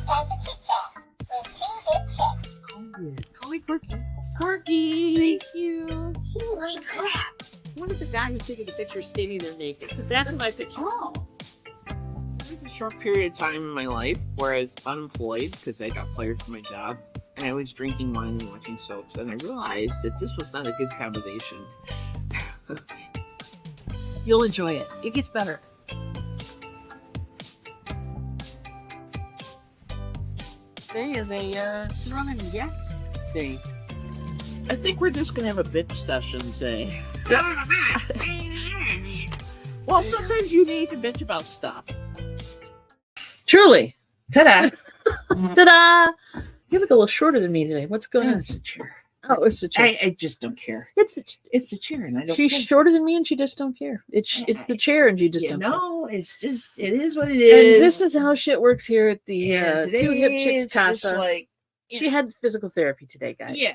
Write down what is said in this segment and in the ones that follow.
Call me Quirky. Quirky! Thank you. Holy crap! What is the guy who's taking the picture standing there naked? That's my picture. Oh. There was a short period of time in my life where I was unemployed because I got fired from my job. And I was drinking wine and watching soaps. And I realized that this was not a good combination. You'll enjoy it. It gets better. Today is a sit around and yak day. I think we're just going to have a bitch session today. Well, sometimes you need to bitch about stuff. Truly. Ta-da. Ta-da. You look a little shorter than me today. What's going on? It's a chair. Oh, it's the chair. I just don't care. It's It's the chair, and I don't She's care. shorter than me, and she just don't care. It's the chair, and she just don't care. No, it's just, it is what it is. And this is how shit works here at the today Two Hip Chicks it's just Casa. like, She had physical therapy today, guys. yeah.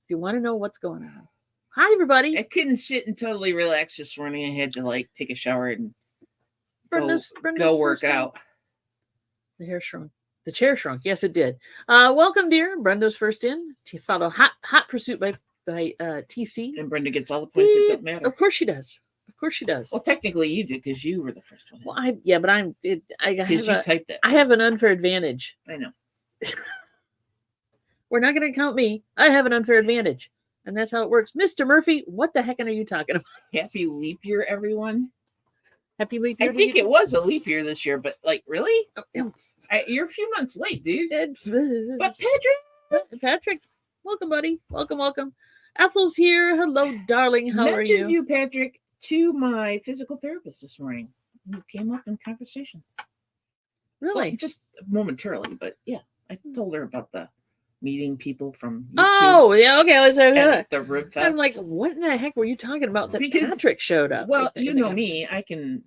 If you want to know what's going on. Hi, everybody. I couldn't sit and totally relax this morning. I had to like take a shower and Brenda's go work first out. The hair shrunk. The chair shrunk. Yes, it did. Welcome, dear. Brenda's first in. Follow Hot Pursuit by TC. And Brenda gets all the points that don't matter. Of course she does. Of course she does. Well, technically you did because you were the first one. Well, but I Because you typed that. I have an unfair advantage. I know. We're not going to count me. I have an unfair advantage. And that's how it works. Mr. Murphy, what the heck are you talking about? Happy leap year, everyone. Happy leap year. I think it was a leap year this year, but like, really? Oh, You're a few months late, dude. it's But Patrick, welcome, buddy. Welcome. Ethel's here. Hello, darling. How are you? Mentioned you, Patrick, to my physical therapist this morning. You came up in conversation. Really? So, just momentarily, but yeah, I told her about the meeting people from YouTube. Oh, yeah. Okay. Let's At the Rib Fest. I'm like, what in the heck were you talking about that Because- Patrick showed up? well, you know me, I can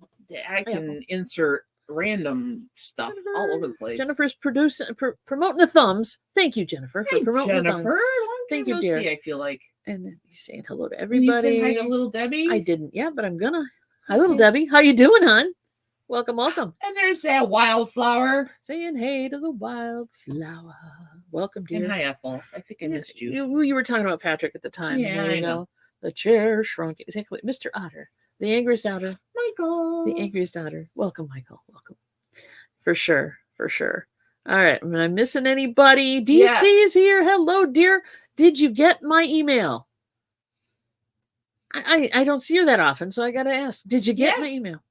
insert random stuff all over the place. Jennifer's promoting the thumbs. Thank you, Jennifer, for Hey, promoting the thumbs. Jennifer. Thank you, dear. I feel like. And then he's saying hello to Can you everybody. say hi to little Debbie? I didn't yet, but I'm gonna. Hi, little Debbie. How you doing, hon? Welcome. And there's that wildflower. Saying hey to the wildflower. Welcome, dear. And hi, Ethel. I think I missed you. You were talking about Patrick at the time. Yeah, there you I go. know. The chair shrunk. Exactly. Mr. Otter. The angriest otter. Michael. The angriest otter. Welcome, Michael. Welcome. For sure. All right. Am I missing anybody? DC is here. Hello, dear. Did you get my email? I don't see her that often, so I got to ask. Did you get my email?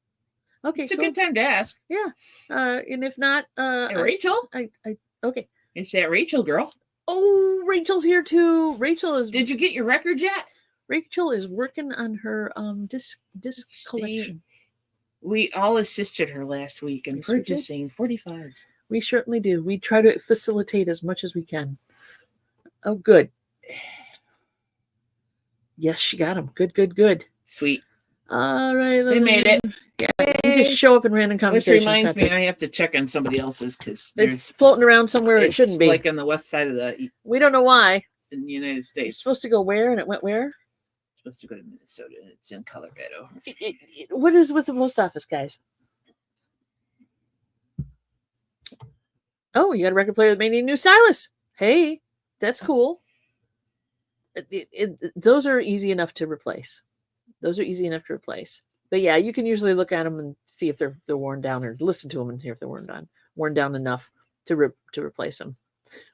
Okay, It's a cool. good time to ask. Yeah. And if not, Hey, Rachel. Okay. It's that Rachel girl. Oh, Rachel's here too. Did you get your record yet? Rachel is working on her disc collection. We all assisted her last week in Yes, we did. purchasing 45s. We certainly do. We try to facilitate as much as we can. Oh, good. Yes, she got them. Good. Sweet. All right. They made it. Yeah, you just show up in random Which conversations. reminds me, I have to check on somebody else's because it's floating around somewhere it shouldn't be. Like on the west side of We don't know why. in the United It's States. supposed to go where, and it went where? It's supposed to go to Minnesota. It's in Colorado. What is with the post office, guys? Oh, you got a record player that may need a new stylus. Hey, that's cool. Those are easy enough to replace. But yeah, you can usually look at them and see if they're worn down, or listen to them and hear if they're worn down enough to replace them.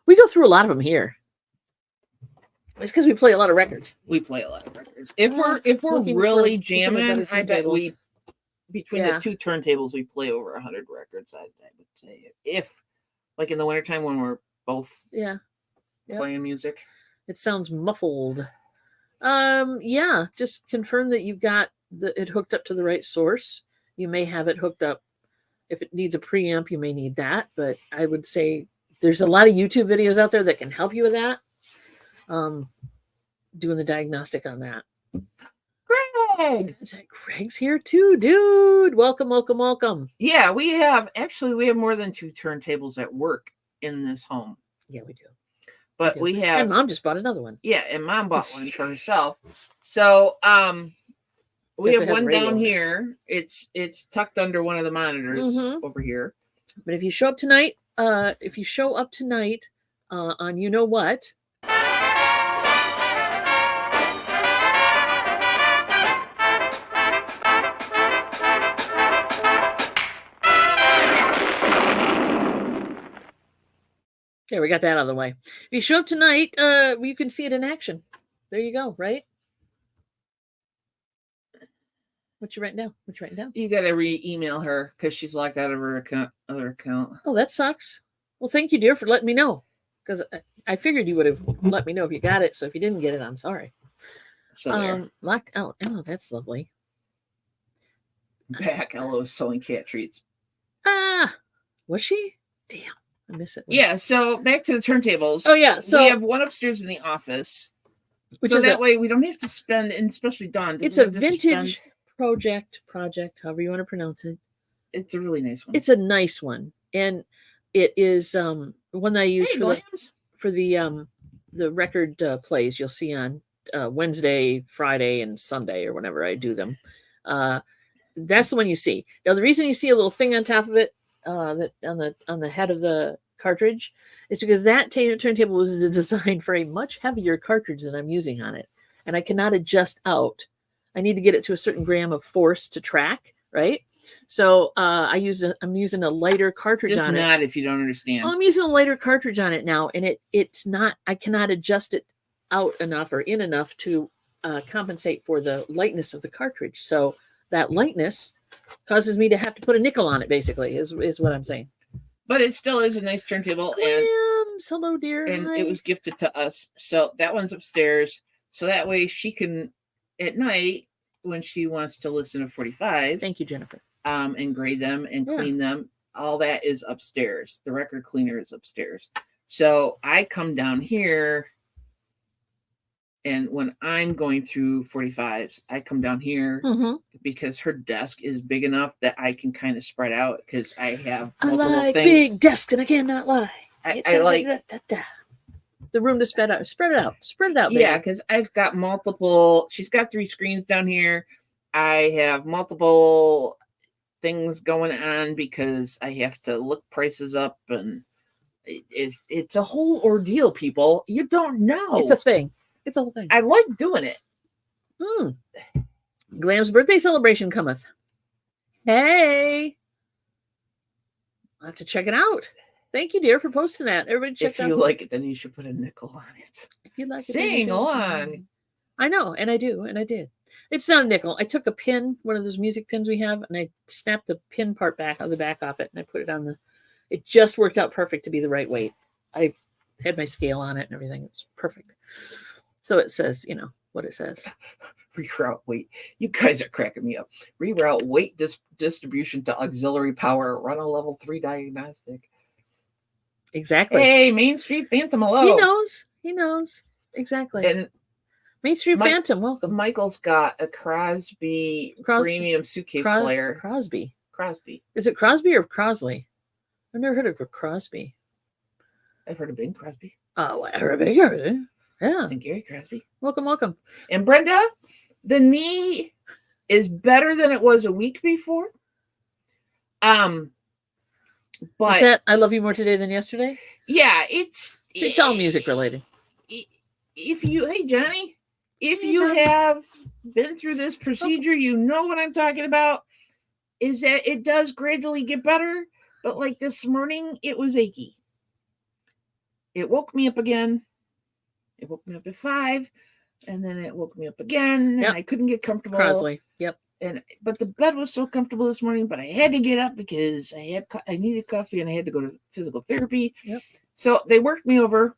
We go through a lot of them here. It's because we play a lot of records. We play a lot of records. If we're really jamming, I bet we between the two turntables we play over 100 records. I would say if like in the wintertime when we're both playing music. It sounds muffled. Just confirm that you've got it hooked up to the right source. You may have it hooked up. If it needs a preamp, you may need that. But I would say there's a lot of YouTube videos out there that can help you with that. Doing the diagnostic on that. Greg! Is that Greg's here too, dude? Welcome. Yeah, we have more than 2 turntables at work in this home. Yeah, we do. But we have, and Mom just bought another one. Yeah, and Mom bought one for herself. So we have one down here. It's tucked under one of the monitors over here. But if you show up tonight, if you show up tonight on you know what. There, we got that out of the way. If you show up tonight, you can see it in action. There you go, right? What you writing down? You got to re-email her because she's locked out of her other account. Oh, that sucks. Well, thank you, dear, for letting me know. Because I figured you would have let me know if you got it. So if you didn't get it, I'm sorry. So locked out. Oh, that's lovely. Back, Ella was selling cat treats. Was she? Damn. I miss it. Yeah, so back to the turntables. Oh, yeah. So we have one upstairs in the office. So that way we don't have to spend, and especially Dawn. It's a vintage project, however you want to pronounce it. It's a really nice one. It's a nice one. And it is one that I use for the record plays you'll see on Wednesday, Friday, and Sunday, or whenever I do them. That's the one you see. Now, the reason you see a little thing on top of it, that on the head of the cartridge, is because that turntable was designed for a much heavier cartridge than I'm using on it, and I cannot adjust out. I need to get it to a certain gram of force to track, right? So I'm using a lighter cartridge on it. Just not if you don't understand. I'm using a lighter cartridge on it now, and it's not. I cannot adjust it out enough or in enough to compensate for the lightness of the cartridge. So that lightness causes me to have to put a nickel on it. Basically, is what I'm saying. But it still is a nice turntable. Hello, dear. And it was gifted to us. So that one's upstairs. So that way she can, at night, when she wants to listen to 45. Thank you, Jennifer. And grade them and clean them. All that is upstairs. The record cleaner is upstairs. So I come down here. And when I'm going through 45s, I come down here because her desk is big enough that I can kind of spread out because I have multiple things. Big desk, and I cannot lie. I like the room to spread it out. Baby. Yeah, because I've got multiple. She's got 3 screens down here. I have multiple things going on because I have to look prices up, and it's a whole ordeal. People, you don't know. It's a thing. It's a whole thing. I like doing it. Glam's birthday celebration cometh. Hey. I'll have to check it out. Thank you, dear, for posting that. Everybody check it out. If you like it, then you should put a nickel on it. If you like Sing along. I know, and I do, and I did. It's not a nickel. I took a pin, one of those music pins we have, and I snapped the pin part back on the back off it, and I put it on it just worked out perfect to be the right weight. I had my scale on it and everything. It was perfect. So it says, what it says. Reroute weight. You guys are cracking me up. Reroute weight distribution to auxiliary power. Run a level 3 diagnostic. Exactly. Hey, Main Street Phantom, hello. He knows. Exactly. And Main Street Phantom, welcome. Michael's got a Crosby premium suitcase player. Crosby. Is it Crosby or Crosley? I've never heard of Crosby. I've heard of Bing Crosby. Oh, I heard of Bing. Yeah. And Gary Crosby. Welcome. And Brenda, the knee is better than it was a week before. But is that I love you more today than yesterday? Yeah, it's all music related. Hey Johnny, if you have been through this procedure, you know what I'm talking about. Is that it does gradually get better, but like this morning, it was achy. It woke me up again. It woke me up at 5, and then it woke me up again, and I couldn't get comfortable. Crosley, yep. But the bed was so comfortable this morning, but I had to get up because I needed coffee and I had to go to physical therapy. Yep. So they worked me over.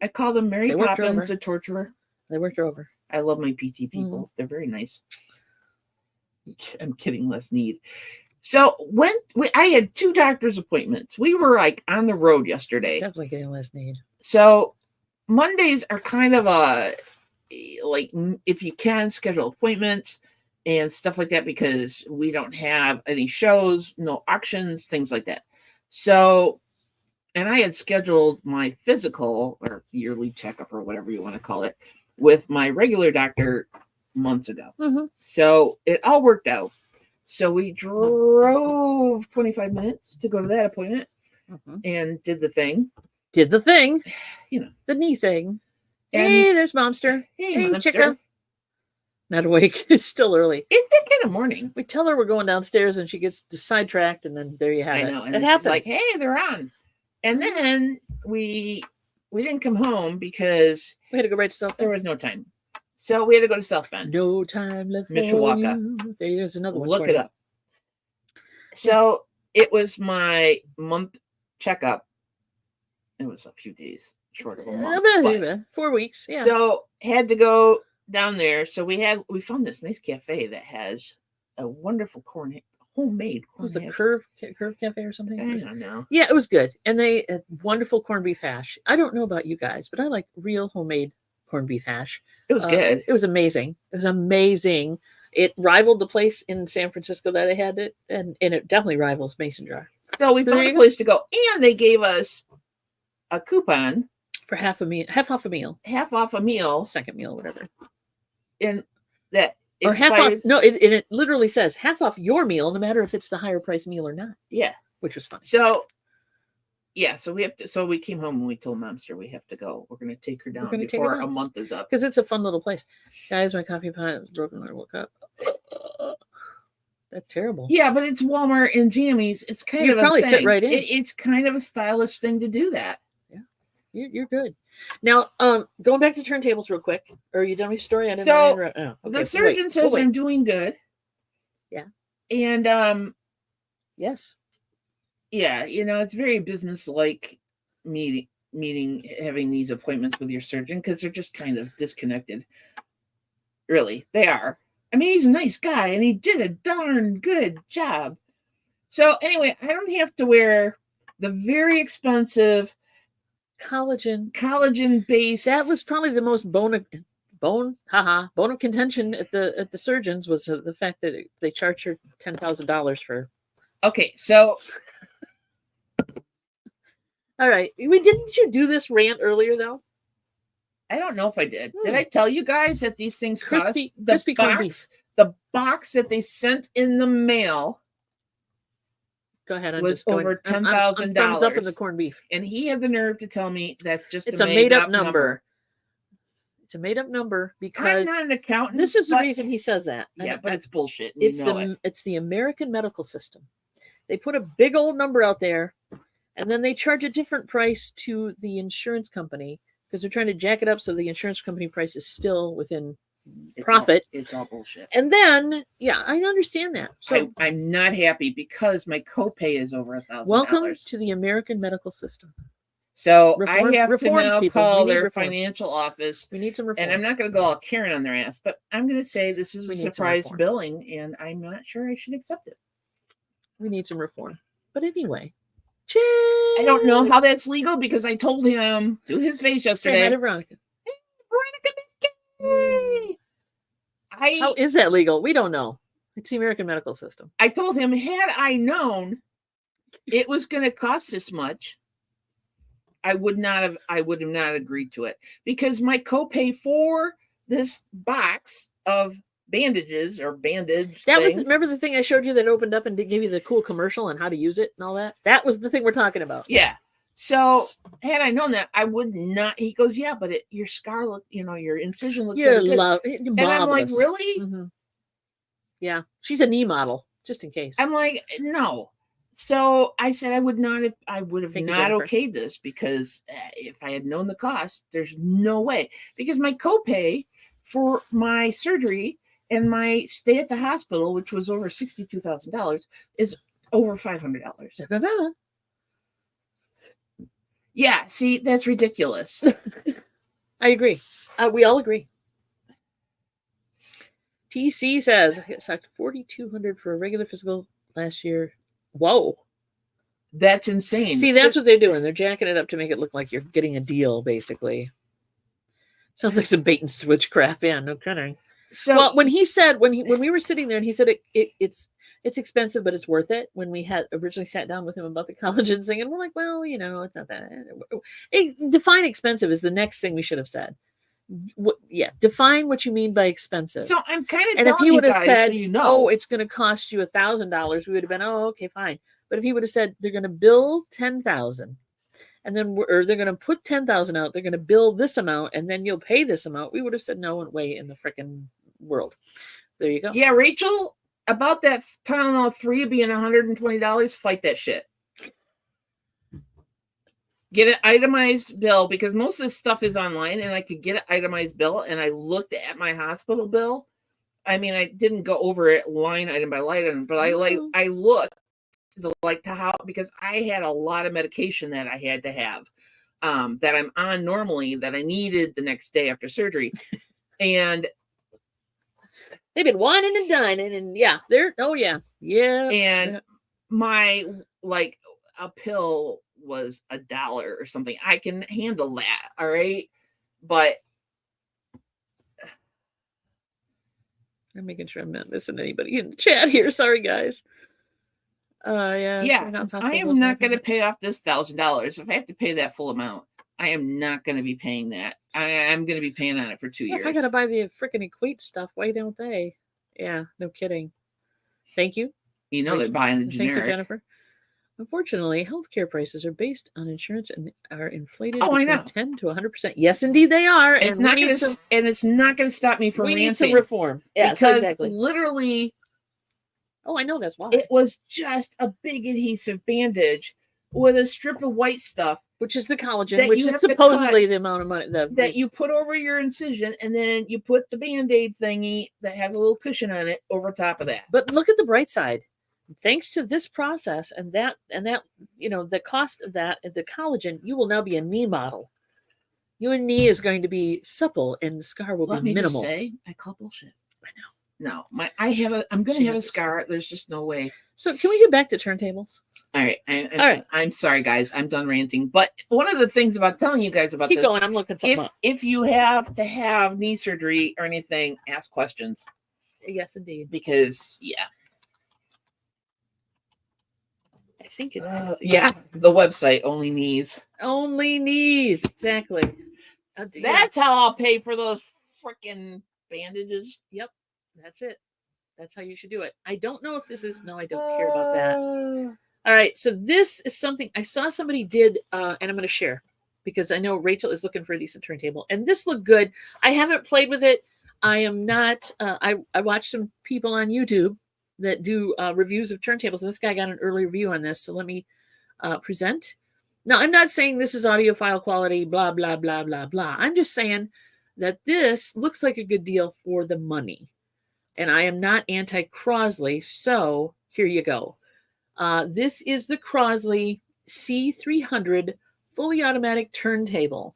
I call them Mary Poppins, a torturer. They worked her over. I love my PT people. They're very nice. I'm kidding, less need. So I had 2 doctor's appointments. We were like on the road yesterday. Definitely getting less need. So Mondays are kind of like if you can schedule appointments and stuff like that because we don't have any shows, no auctions, things like that. So, and I had scheduled my physical or yearly checkup or whatever you want to call it with my regular doctor months ago. So it all worked out. So we drove 25 minutes to go to that appointment. and did the thing. Did the thing. You know. The knee thing. And, hey, there's Momster. Hey, Momster. Chicka. Not awake. It's still early. It's that kind of morning. We tell her we're going downstairs and she gets sidetracked, and then there you have it. I know. And it happens. She's like, hey, they're on. And then we didn't come home because we had to go right to South Bend. There was no time. So we had to go to South Bend. No time left Mishawaka. for you. There's another one. Look it up. So it was my month checkup. It was a few days short of a month. 4 weeks. Yeah. So had to go down there. So we found this nice cafe that has a wonderful homemade corn. Was it Curve Cafe or something? I don't know. Yeah, it was good. And they had wonderful corned beef hash. I don't know about you guys, but I like real homemade corned beef hash. It was good. It was amazing. It was amazing. It rivaled the place in San Francisco that I had it, and it definitely rivals Mason Jar. So we found a place to go, and they gave us a coupon for half off a meal, second meal, whatever. And that or half off. No, it literally says half off your meal, no matter if it's the higher price meal or not. Yeah, which was fun. So. Yeah, so we have to. So we came home and we told Momster we have to go. We're going to take her down before a month is up because it's a fun little place. Guys, my coffee pot was broken when I woke up. That's terrible. Yeah, but it's Walmart and Jammies. It's kind of probably a thing. Fit right in. It's kind of a stylish thing to do that. Yeah, you're good. Now, going back to turntables real quick. Or are you done with your story? I didn't interrupt. Oh, okay. The surgeon says I'm doing good. Yeah, and yes. Yeah, it's very business-like meeting, having these appointments with your surgeon because they're just kind of disconnected. Really, they are. I mean, he's a nice guy and he did a darn good job. So anyway, I don't have to wear the very expensive collagen-based. That was probably the most bone of contention at the surgeons was the fact that they charged her $10,000 for. Okay, so. All right. Didn't you do this rant earlier, though? I don't know if I did. Did I tell you guys that these things cost the box that they sent in the mail? Go ahead. Was over $10,000 up in the corned beef, and he had the nerve to tell me that's just a made-up number. It's a made-up number because I'm not an accountant. This is the reason he says that. Yeah, but it's bullshit. It's the American medical system. They put a big old number out there. And then they charge a different price to the insurance company because they're trying to jack it up so the insurance company price is still within profit. It's all bullshit. And then, yeah, I understand that. So I'm not happy because my copay is over $1,000. Welcome to the American medical system. So I have to now call their financial office. We need some reform. And I'm not going to go all Karen on their ass, but I'm going to say this is a surprise billing, and I'm not sure I should accept it. We need some reform. But anyway. I don't know how that's legal because I told him to his face yesterday. Say hi to Veronica. Hey, how is that legal? We don't know. It's the American medical system. I told him, had I known it was going to cost this much, I would have not agreed to it because my copay for this box of bandages or bandage. Remember the thing I showed you that opened up and gave you the cool commercial on how to use it and all that? That was the thing we're talking about. Yeah. So had I known that, I would not. He goes, yeah, but your scar look, your incision looks really good. And I'm like, really? Mm-hmm. Yeah. She's a knee model, just in case. I'm like, no. So I said I would not okayed this because if I had known the cost, there's no way. Because my copay for my surgery and my stay at the hospital, which was over $62,000, is over $500. Yeah, see, that's ridiculous. I agree. We all agree. TC says I sucked $4,200 for a regular physical last year. Whoa, that's insane. See, that's what they're doing. They're jacking it up to make it look like you're getting a deal. Basically, sounds like some bait and switch crap. Yeah, no kidding. So, well, when we were sitting there and he said it's expensive, but it's worth it. When we had originally sat down with him about the collagen thing, and we're like, well, it's not that. Define expensive is the next thing we should have said. Define what you mean by expensive. So I'm kind of and if he would have said, it's going to cost you $1,000, we would have been, oh, okay, fine. But if he would have said they're going to bill 10,000, and then or they're going to put 10,000 out, they're going to bill this amount, and then you'll pay this amount, we would have said no way in the freaking world. There you go. Yeah, Rachel, about that Tylenol 3 being $120, fight that shit. Get an itemized bill, because most of this stuff is online, and I could get an itemized bill. And I looked at my hospital bill. I mean, I didn't go over it line item by line item, but I looked like to how, because I had a lot of medication that I had to have that I'm on normally that I needed the next day after surgery, and they've been whining and dining, and yeah, and my like a pill was $1 or something. I can handle that, all right, but I'm making sure I'm not missing anybody in the chat here. Sorry, guys. Yeah, I am not going to pay off this $1,000. If I have to pay that full amount, I am not going to be paying that. I'm going to be paying on it for 2 years. If I got to buy the freaking Equate stuff, why don't they? Yeah, no kidding. Thank you. You know, they're buying the generic. Thank you, Jennifer. Unfortunately, healthcare prices are based on insurance and are inflated between 10 to 100%. Yes, indeed, they are. It's not going to, and it's not going to stop me from ranting. We need some reform. Yes, because exactly. Literally. Oh, I know that's why. It was just a big adhesive bandage with a strip of white stuff, which is the collagen, which is supposedly the amount of money that you put over your incision, and then you put the Band-Aid thingy that has a little cushion on it over top of that. But look at the bright side. Thanks to this process and that, the cost of that, the collagen, you will now be a knee model. Your knee is going to be supple, and the scar will be minimal. Let me just say, I call bullshit. I know. No, I'm going to have a scar. There's just no way. So can we get back to turntables? All right. All right. I'm sorry, guys. I'm done ranting. But one of the things about telling you guys about Keep going. I'm looking something up. If you have to have knee surgery or anything, ask questions. Yes, indeed. Because, yeah. I think it's... the website, Only Knees. Only Knees. Exactly. That's how I'll pay for those freaking bandages. Yep. That's it. That's how you should do it. I don't know if this is... No, I don't care about that. All right. So this is something I saw somebody did, and I'm going to share because I know Rachel is looking for a decent turntable. And this looked good. I haven't played with it. I am not... I watched some people on YouTube that do reviews of turntables. And this guy got an early review on this. So let me present. Now, I'm not saying this is audiophile quality, blah, blah, blah, blah, blah. I'm just saying that this looks like a good deal for the money. And I am not anti-Crosley, so here you go. This is the Crosley C300 fully automatic turntable.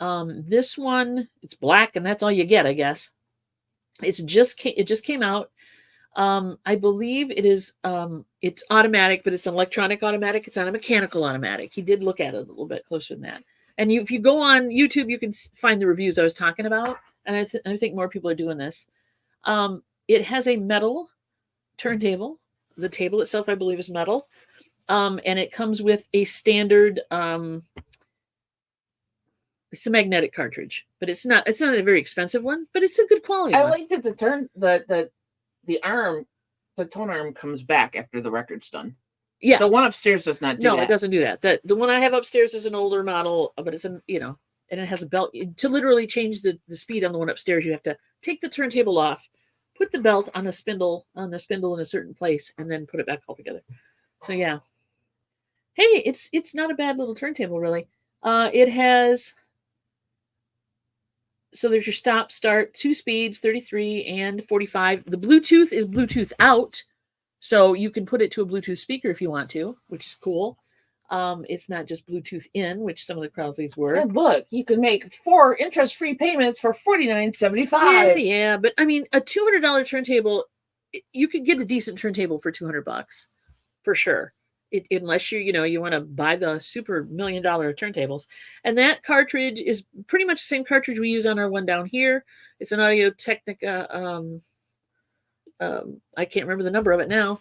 This one, it's black, and that's all you get, I guess. It just came out. I believe it is. It's automatic, but it's an electronic automatic. It's not a mechanical automatic. He did look at it a little bit closer than that. And if you go on YouTube, you can find the reviews I was talking about. And I think more people are doing this. It has a metal turntable. The table itself, I believe, is metal. And it comes with a standard, it's a magnetic cartridge, but it's not a very expensive one, but it's a good quality one. I like that the arm, the tone arm comes back after the record's done. Yeah. The one upstairs does not do that. No, it doesn't do that. The one I have upstairs is an older model, but it's and it has a belt. To literally change the speed on the one upstairs, you have to take the turntable off, put the belt on the spindle in a certain place, and then put it back all together. So yeah. Hey, it's not a bad little turntable, really. It has, so there's your stop, start, 2 speeds, 33 and 45. The Bluetooth is Bluetooth out, so you can put it to a Bluetooth speaker if you want to, which is cool. It's not just Bluetooth in, which some of the Crosleys were. And look, you can make 4 interest-free payments for $49.75. Yeah, but I mean, a $200 turntable, you could get a decent turntable for $200 for sure. Unless you want to buy the super $1 million turntables. And that cartridge is pretty much the same cartridge we use on our one down here. It's an Audio-Technica. I can't remember the number of it now,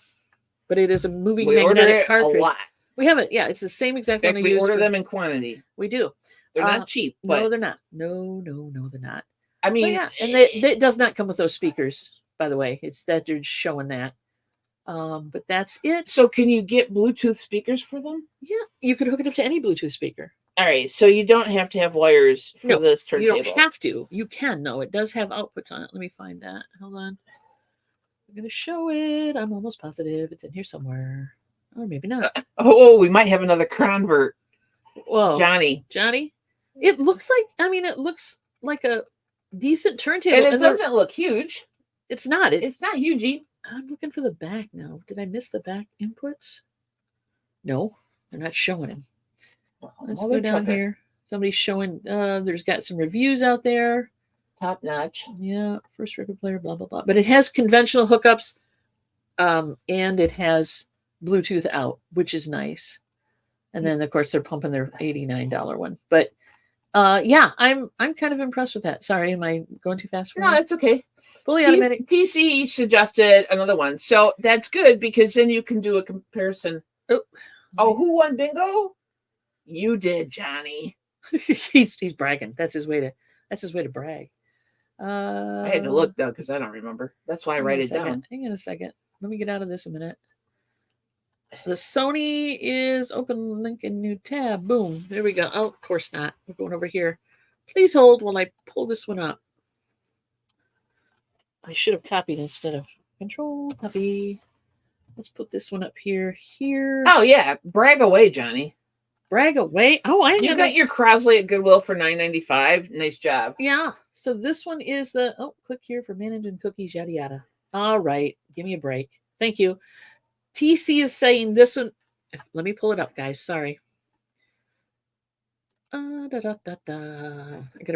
but it is a moving magnetic cartridge. A lot. We have it. Yeah, it's the same exact one. We order them in quantity. We do. They're not cheap. But... No, they're not. No, they're not. I mean, and it does not come with those speakers, by the way. It's that they're showing that. But that's it. So can you get Bluetooth speakers for them? Yeah, you could hook it up to any Bluetooth speaker. All right, so you don't have to have wires for this turntable. You don't have to. You can, though. It does have outputs on it. Let me find that. Hold on. I'm going to show it. I'm almost positive it's in here somewhere. Or maybe not. Oh, we might have another convert. Whoa. Johnny. It looks like a decent turntable. And it doesn't look huge. It's not. It's not huge. I'm looking for the back now. Did I miss the back inputs? No, they're not showing him. Let's go down here. Somebody's showing, there's got some reviews out there. Top notch. Yeah, first record player, blah, blah, blah. But it has conventional hookups, and it has Bluetooth out, which is nice. And then, of course, they're pumping their $89 one. But, yeah, I'm kind of impressed with that. Sorry, am I going too fast for you? No, it's okay. Fully automatic. TC suggested another one. So that's good because then you can do a comparison. Oh, who won bingo? You did, Johnny. he's bragging. That's his way to brag. I had to look though because I don't remember. That's why I write it down. Hang on a second. Let me get out of this a minute. The Sony is open link in new tab. Boom. There we go. Oh, of course not. We're going over here. Please hold while I pull this one up. I should have copied instead of control copy. Let's put this one up here. Oh yeah, brag away, Johnny. Brag away. Oh, you got your Crosley at Goodwill for $9.95. Nice job. Yeah. So this one is click here for managing cookies, yada yada. All right, give me a break. Thank you. TC is saying this one. Let me pull it up, guys. Sorry. I gotta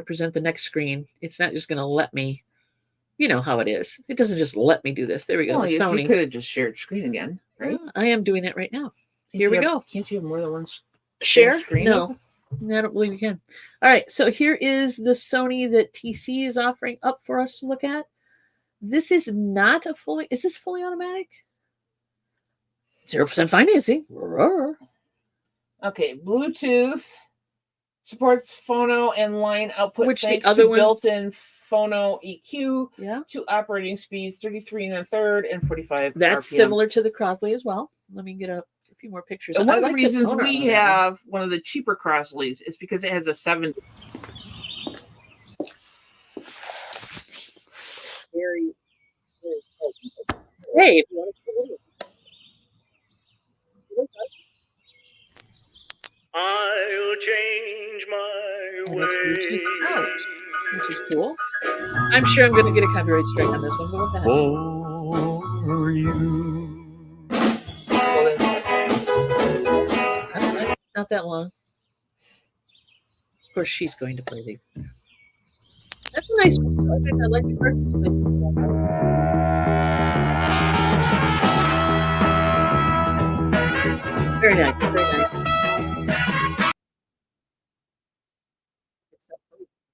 present the next screen. It's not just gonna let me. You know how it is. It doesn't just let me do this. There we go. Well, you could have just shared screen again, right? I am doing it right now. Here we go. Can't you have more than one share screen? No, I don't believe you can. All right. So here is the Sony that TC is offering up for us to look at. This is not a fully. Is this fully automatic? 0% financing. Okay. Bluetooth. Supports phono and line output, which thanks the other to one built-in phono EQ. Yeah. 2 operating speeds, 33 1/3 and 45. That's RPM. similar to the Crosley as well. Let me get a few more pictures. And one of the reasons we have one of the cheaper Crosleys is because it has a 7. Very, very cool. Hey, if you want to video. I'll change my way. Bluetooth out, which is cool. I'm sure I'm going to get a copyright strike on this one, but what the heck? For you. Not that long. Of course, she's going to play the. That's a nice one. I like the cartridge. Very nice. Very nice.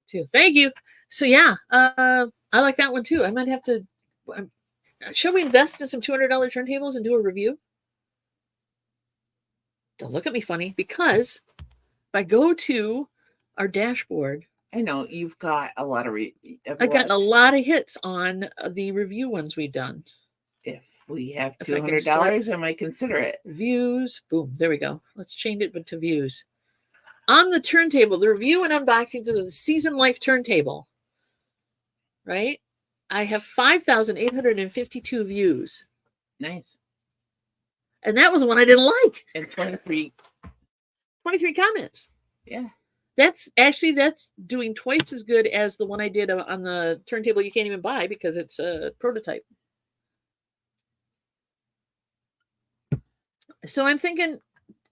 Too. Thank you. So yeah, I like that one too. I might have to. Shall we invest in some $200 turntables and do a review? Don't look at me funny, because if I go to our dashboard, I know you've got a lot of. I've gotten a lot of hits on the review ones we've done. If we have $200, I might consider it. Views, boom, there we go. Let's change it to views. On the turntable, the review and unboxings of the Season Life turntable, right? I have 5,852 views. Nice. And that was the one I didn't like. And 23 comments. Yeah. That's doing twice as good as the one I did on the turntable you can't even buy because it's a prototype. So I'm thinking,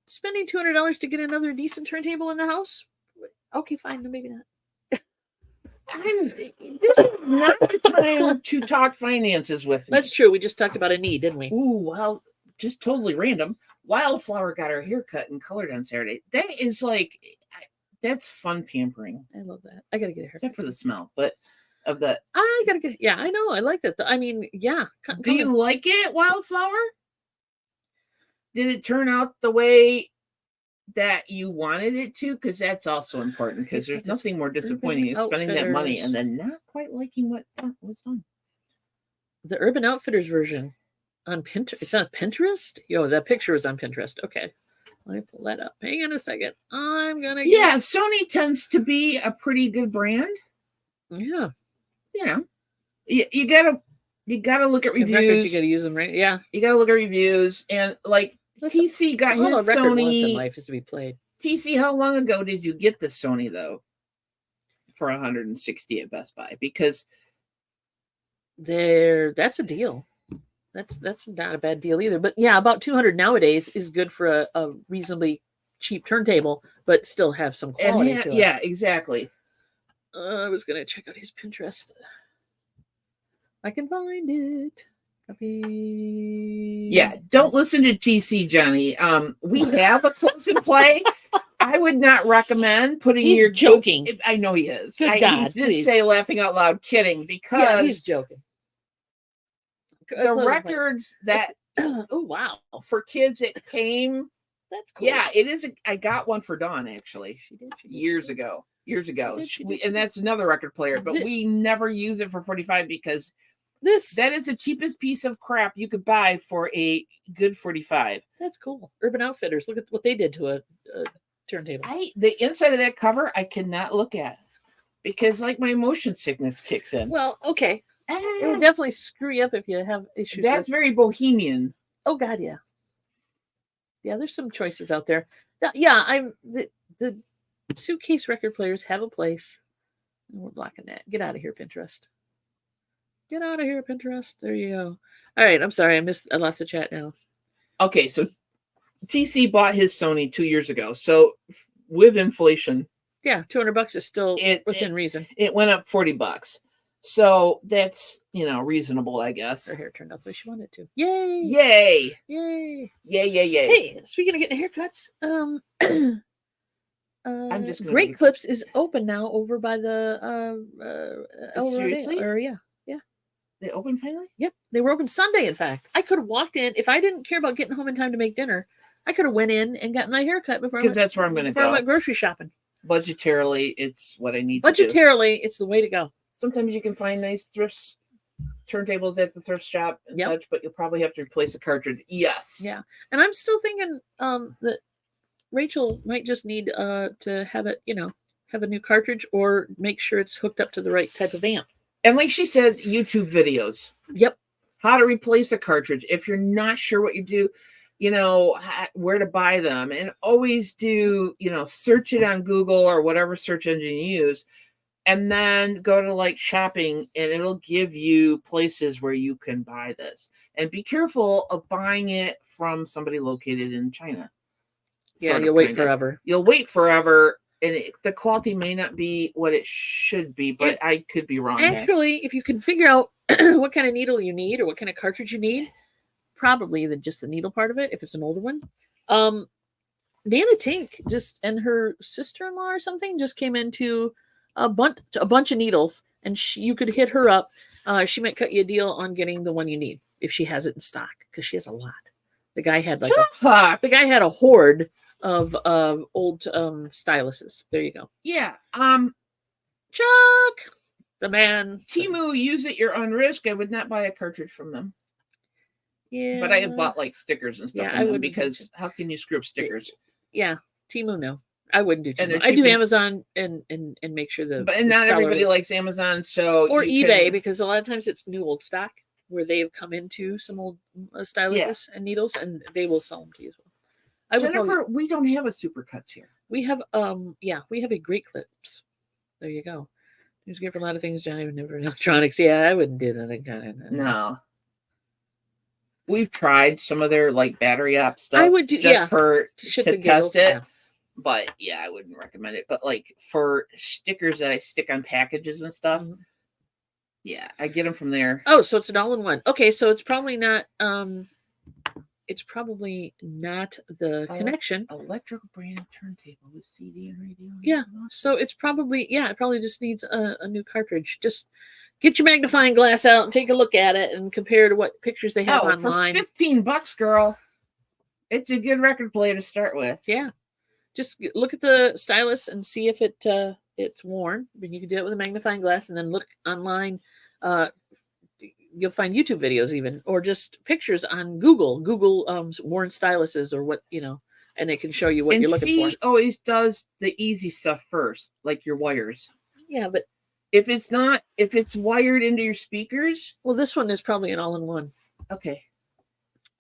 spending $200 to get another decent turntable in the house? Okay, fine. No, maybe not. This is not the time to talk finances with me. That's true. We just talked about a need, didn't we? Ooh, well, just totally random. Wildflower got her hair cut and colored on Saturday. That is like, that's fun pampering. I love that. I got to get a haircut. Except for the smell, but of the. I got to get, yeah, I know. I like that. I mean, yeah. Do you like it, Wildflower? Did it turn out the way that you wanted it to? Because that's also important, because there's nothing more disappointing than spending that money and then not quite liking what was done. The Urban Outfitters version. on Pinterest. It's on Pinterest. Yo, that picture is on Pinterest. Okay, let me pull that up. Hang on a second. I'm gonna. Yeah, Sony tends to be a pretty good brand. Yeah. You know, you gotta look at reviews. Records, you gotta use them, right? Yeah. You gotta look at reviews, and like TC got his all a record Sony. wants in life is to be played. TC, how long ago did you get the Sony though? For 160 at Best Buy, because that's a deal. That's not a bad deal either. But yeah, about 200 nowadays is good for a reasonably cheap turntable, but still have some quality to it. Yeah, exactly. I was gonna check out his Pinterest. I can find it. Copy. Yeah, don't listen to TC, Johnny. We have a close and play. I would not recommend putting He's your joking. I know he is. Good God, he did please. say laughing out loud, kidding, because Yeah, he's joking. the records that oh wow, for kids it came. That's cool. Yeah, it is. I got one for Dawn actually. She did. Years ago. She did. And that's another record player, but we never use it for 45 because that is the cheapest piece of crap you could buy for a good 45. That's cool. Urban Outfitters. Look at what they did to a turntable. The inside of that cover I cannot look at because like my motion sickness kicks in. Well, okay. It would definitely screw you up if you have issues. That's very bohemian. Oh God, yeah. Yeah, there's some choices out there. Yeah, the suitcase record players have a place. And we're blocking that. Get out of here, Pinterest. Get out of here, Pinterest. There you go. All right, I'm sorry. I lost the chat now. Okay, so TC bought his Sony 2 years ago. So with inflation, yeah, $200 is still within reason. It went up $40. So that's, reasonable, I guess. Her hair turned out the way she wanted to. Yay! Yay! Yay! Yay! Yay! Yay! Hey, speaking of getting haircuts, I'm just Great Clips is open now over by the El Rodeo. Or yeah. They open finally? Yep, they were open Sunday. In fact, I could have walked in if I didn't care about getting home in time to make dinner. I could have went in and gotten my haircut before. Because that's where I'm going to go. I went grocery shopping. Budgetarily, it's what I need. Budgetarily, it's the way to go. Sometimes you can find nice thrift turntables at the thrift shop and such, but you'll probably have to replace a cartridge. Yes. Yeah, and I'm still thinking that Rachel might just need to have it, have a new cartridge or make sure it's hooked up to the right type of amp. And like she said, YouTube videos. Yep. How to replace a cartridge. If you're not sure what you do, where to buy them. And always do, search it on Google or whatever search engine you use. And then go to like shopping and it'll give you places where you can buy this. And be careful of buying it from somebody located in China. Yeah, you'll wait forever. You'll wait forever. And the quality may not be what it should be, but I could be wrong. Actually, if you can figure out what kind of needle you need or what kind of cartridge you need, probably just the needle part of it, if it's an older one. Nana Tink and her sister-in-law or something just came into a bunch of needles, and you could hit her up. She might cut you a deal on getting the one you need if she has it in stock, because she has a lot. The guy had a hoard of old styluses. There you go. Yeah. Chuck, the man. Temu, use at your own risk. I would not buy a cartridge from them. Yeah. But I have bought like stickers and stuff from them because how can you screw up stickers? Yeah. Temu, no. I wouldn't do Temu. I do Amazon and make sure But not everybody likes Amazon, so or eBay because a lot of times it's new old stock where they've come into some old styluses and needles and they will sell them to you as well. Jennifer, we don't have a Supercuts here. We have we have a Great Clips. There you go. There's good for a lot of things, Johnny, but never electronics. Yeah, I wouldn't do that kind of. No. We've tried some of their like battery up stuff. I would do to test it. Yeah. But yeah, I wouldn't recommend it. But like for stickers that I stick on packages and stuff, yeah, I get them from there. Oh, so it's an all-in-one. Okay, so it's probably not the connection. Electrical brand turntable with CD and radio. Yeah, so it probably just needs a new cartridge. Just get your magnifying glass out and take a look at it and compare to what pictures they have online. For $15, girl, it's a good record player to start with. Yeah, just look at the stylus and see if it's worn. But you can do it with a magnifying glass and then look online. you'll find YouTube videos even, or just pictures on Google worn styluses or what, and it can show you what and you're looking for. she always does the easy stuff first, like your wires. Yeah, but if it's wired into your speakers. Well, this one is probably an all-in-one. Okay.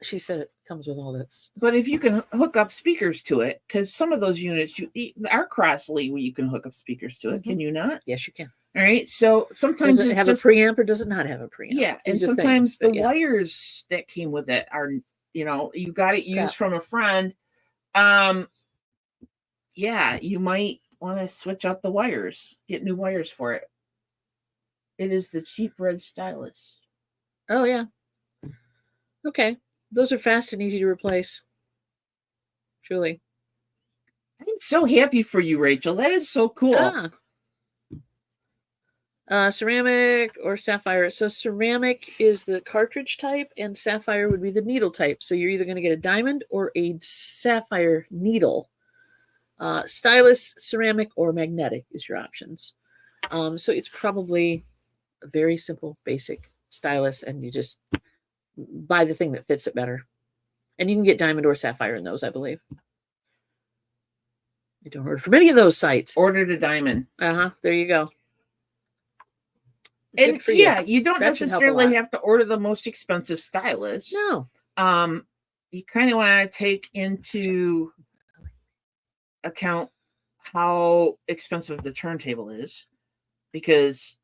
She said it comes with all this. But if you can hook up speakers to it, because some of those units are Crossley where you can hook up speakers to it, can you not? Yes, you can. All right. So sometimes does it have a preamp or does it not have a preamp? Yeah, and sometimes the wires that came with it are, you got it used from a friend. Yeah, you might want to switch out the wires, get new wires for it. It is the cheap red stylus. Oh yeah. Okay. Those are fast and easy to replace. Truly. I'm so happy for you, Rachel. That is so cool. Ceramic or sapphire. So ceramic is the cartridge type and sapphire would be the needle type. So you're either going to get a diamond or a sapphire needle. Stylus, ceramic, or magnetic is your options. So it's probably a very simple, basic stylus, and you just buy the thing that fits it better. And you can get diamond or sapphire in those, I believe. You don't order from any of those sites. Order the diamond. There you go. And you don't necessarily have to order the most expensive stylus. No. You kind of want to take into account how expensive the turntable is, because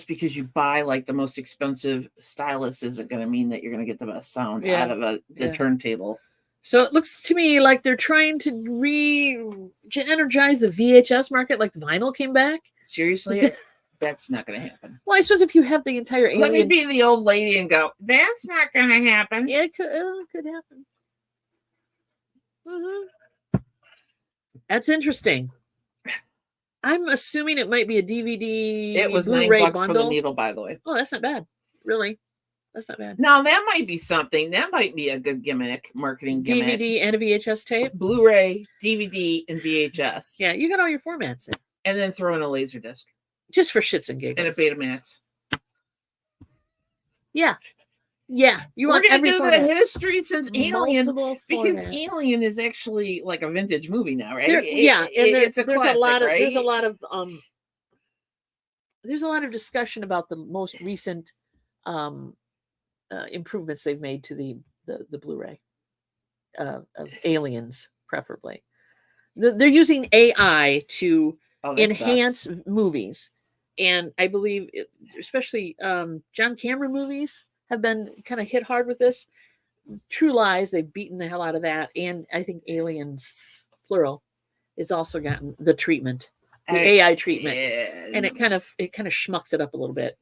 because you buy like the most expensive stylus isn't going to mean that you're going to get the best sound out of the turntable. So it looks to me like they're trying to re-energize the VHS market, like the vinyl came back. Seriously? That's not going to happen. Well, I suppose if you have the entire alien... Let me be the old lady and go, that's not going to happen. Yeah, it could happen. That's interesting. I'm assuming it might be a DVD. It was Blu-ray $9 bundle for the needle, by the way. Oh, that's not bad. Really, that's not bad. Now that might be something. That might be a good marketing gimmick. DVD and a VHS tape, Blu-ray, DVD, and VHS. Yeah, you got all your formats in. And then throw in a laser disc, just for shits and giggles, and a Betamax. Yeah. You We're want gonna do format. the history since Alien, Multiple because formats. Alien is actually like a vintage movie now, right? It's a classic, right? There's a lot of discussion about the most recent improvements they've made to the Blu-ray of Aliens, preferably. They're using AI to enhance movies, and I believe, especially John Cameron movies have been kind of hit hard with this. True Lies, they've beaten the hell out of that, and I think Aliens, plural, has also gotten the treatment, the AI treatment, and it kind of schmucks it up a little bit.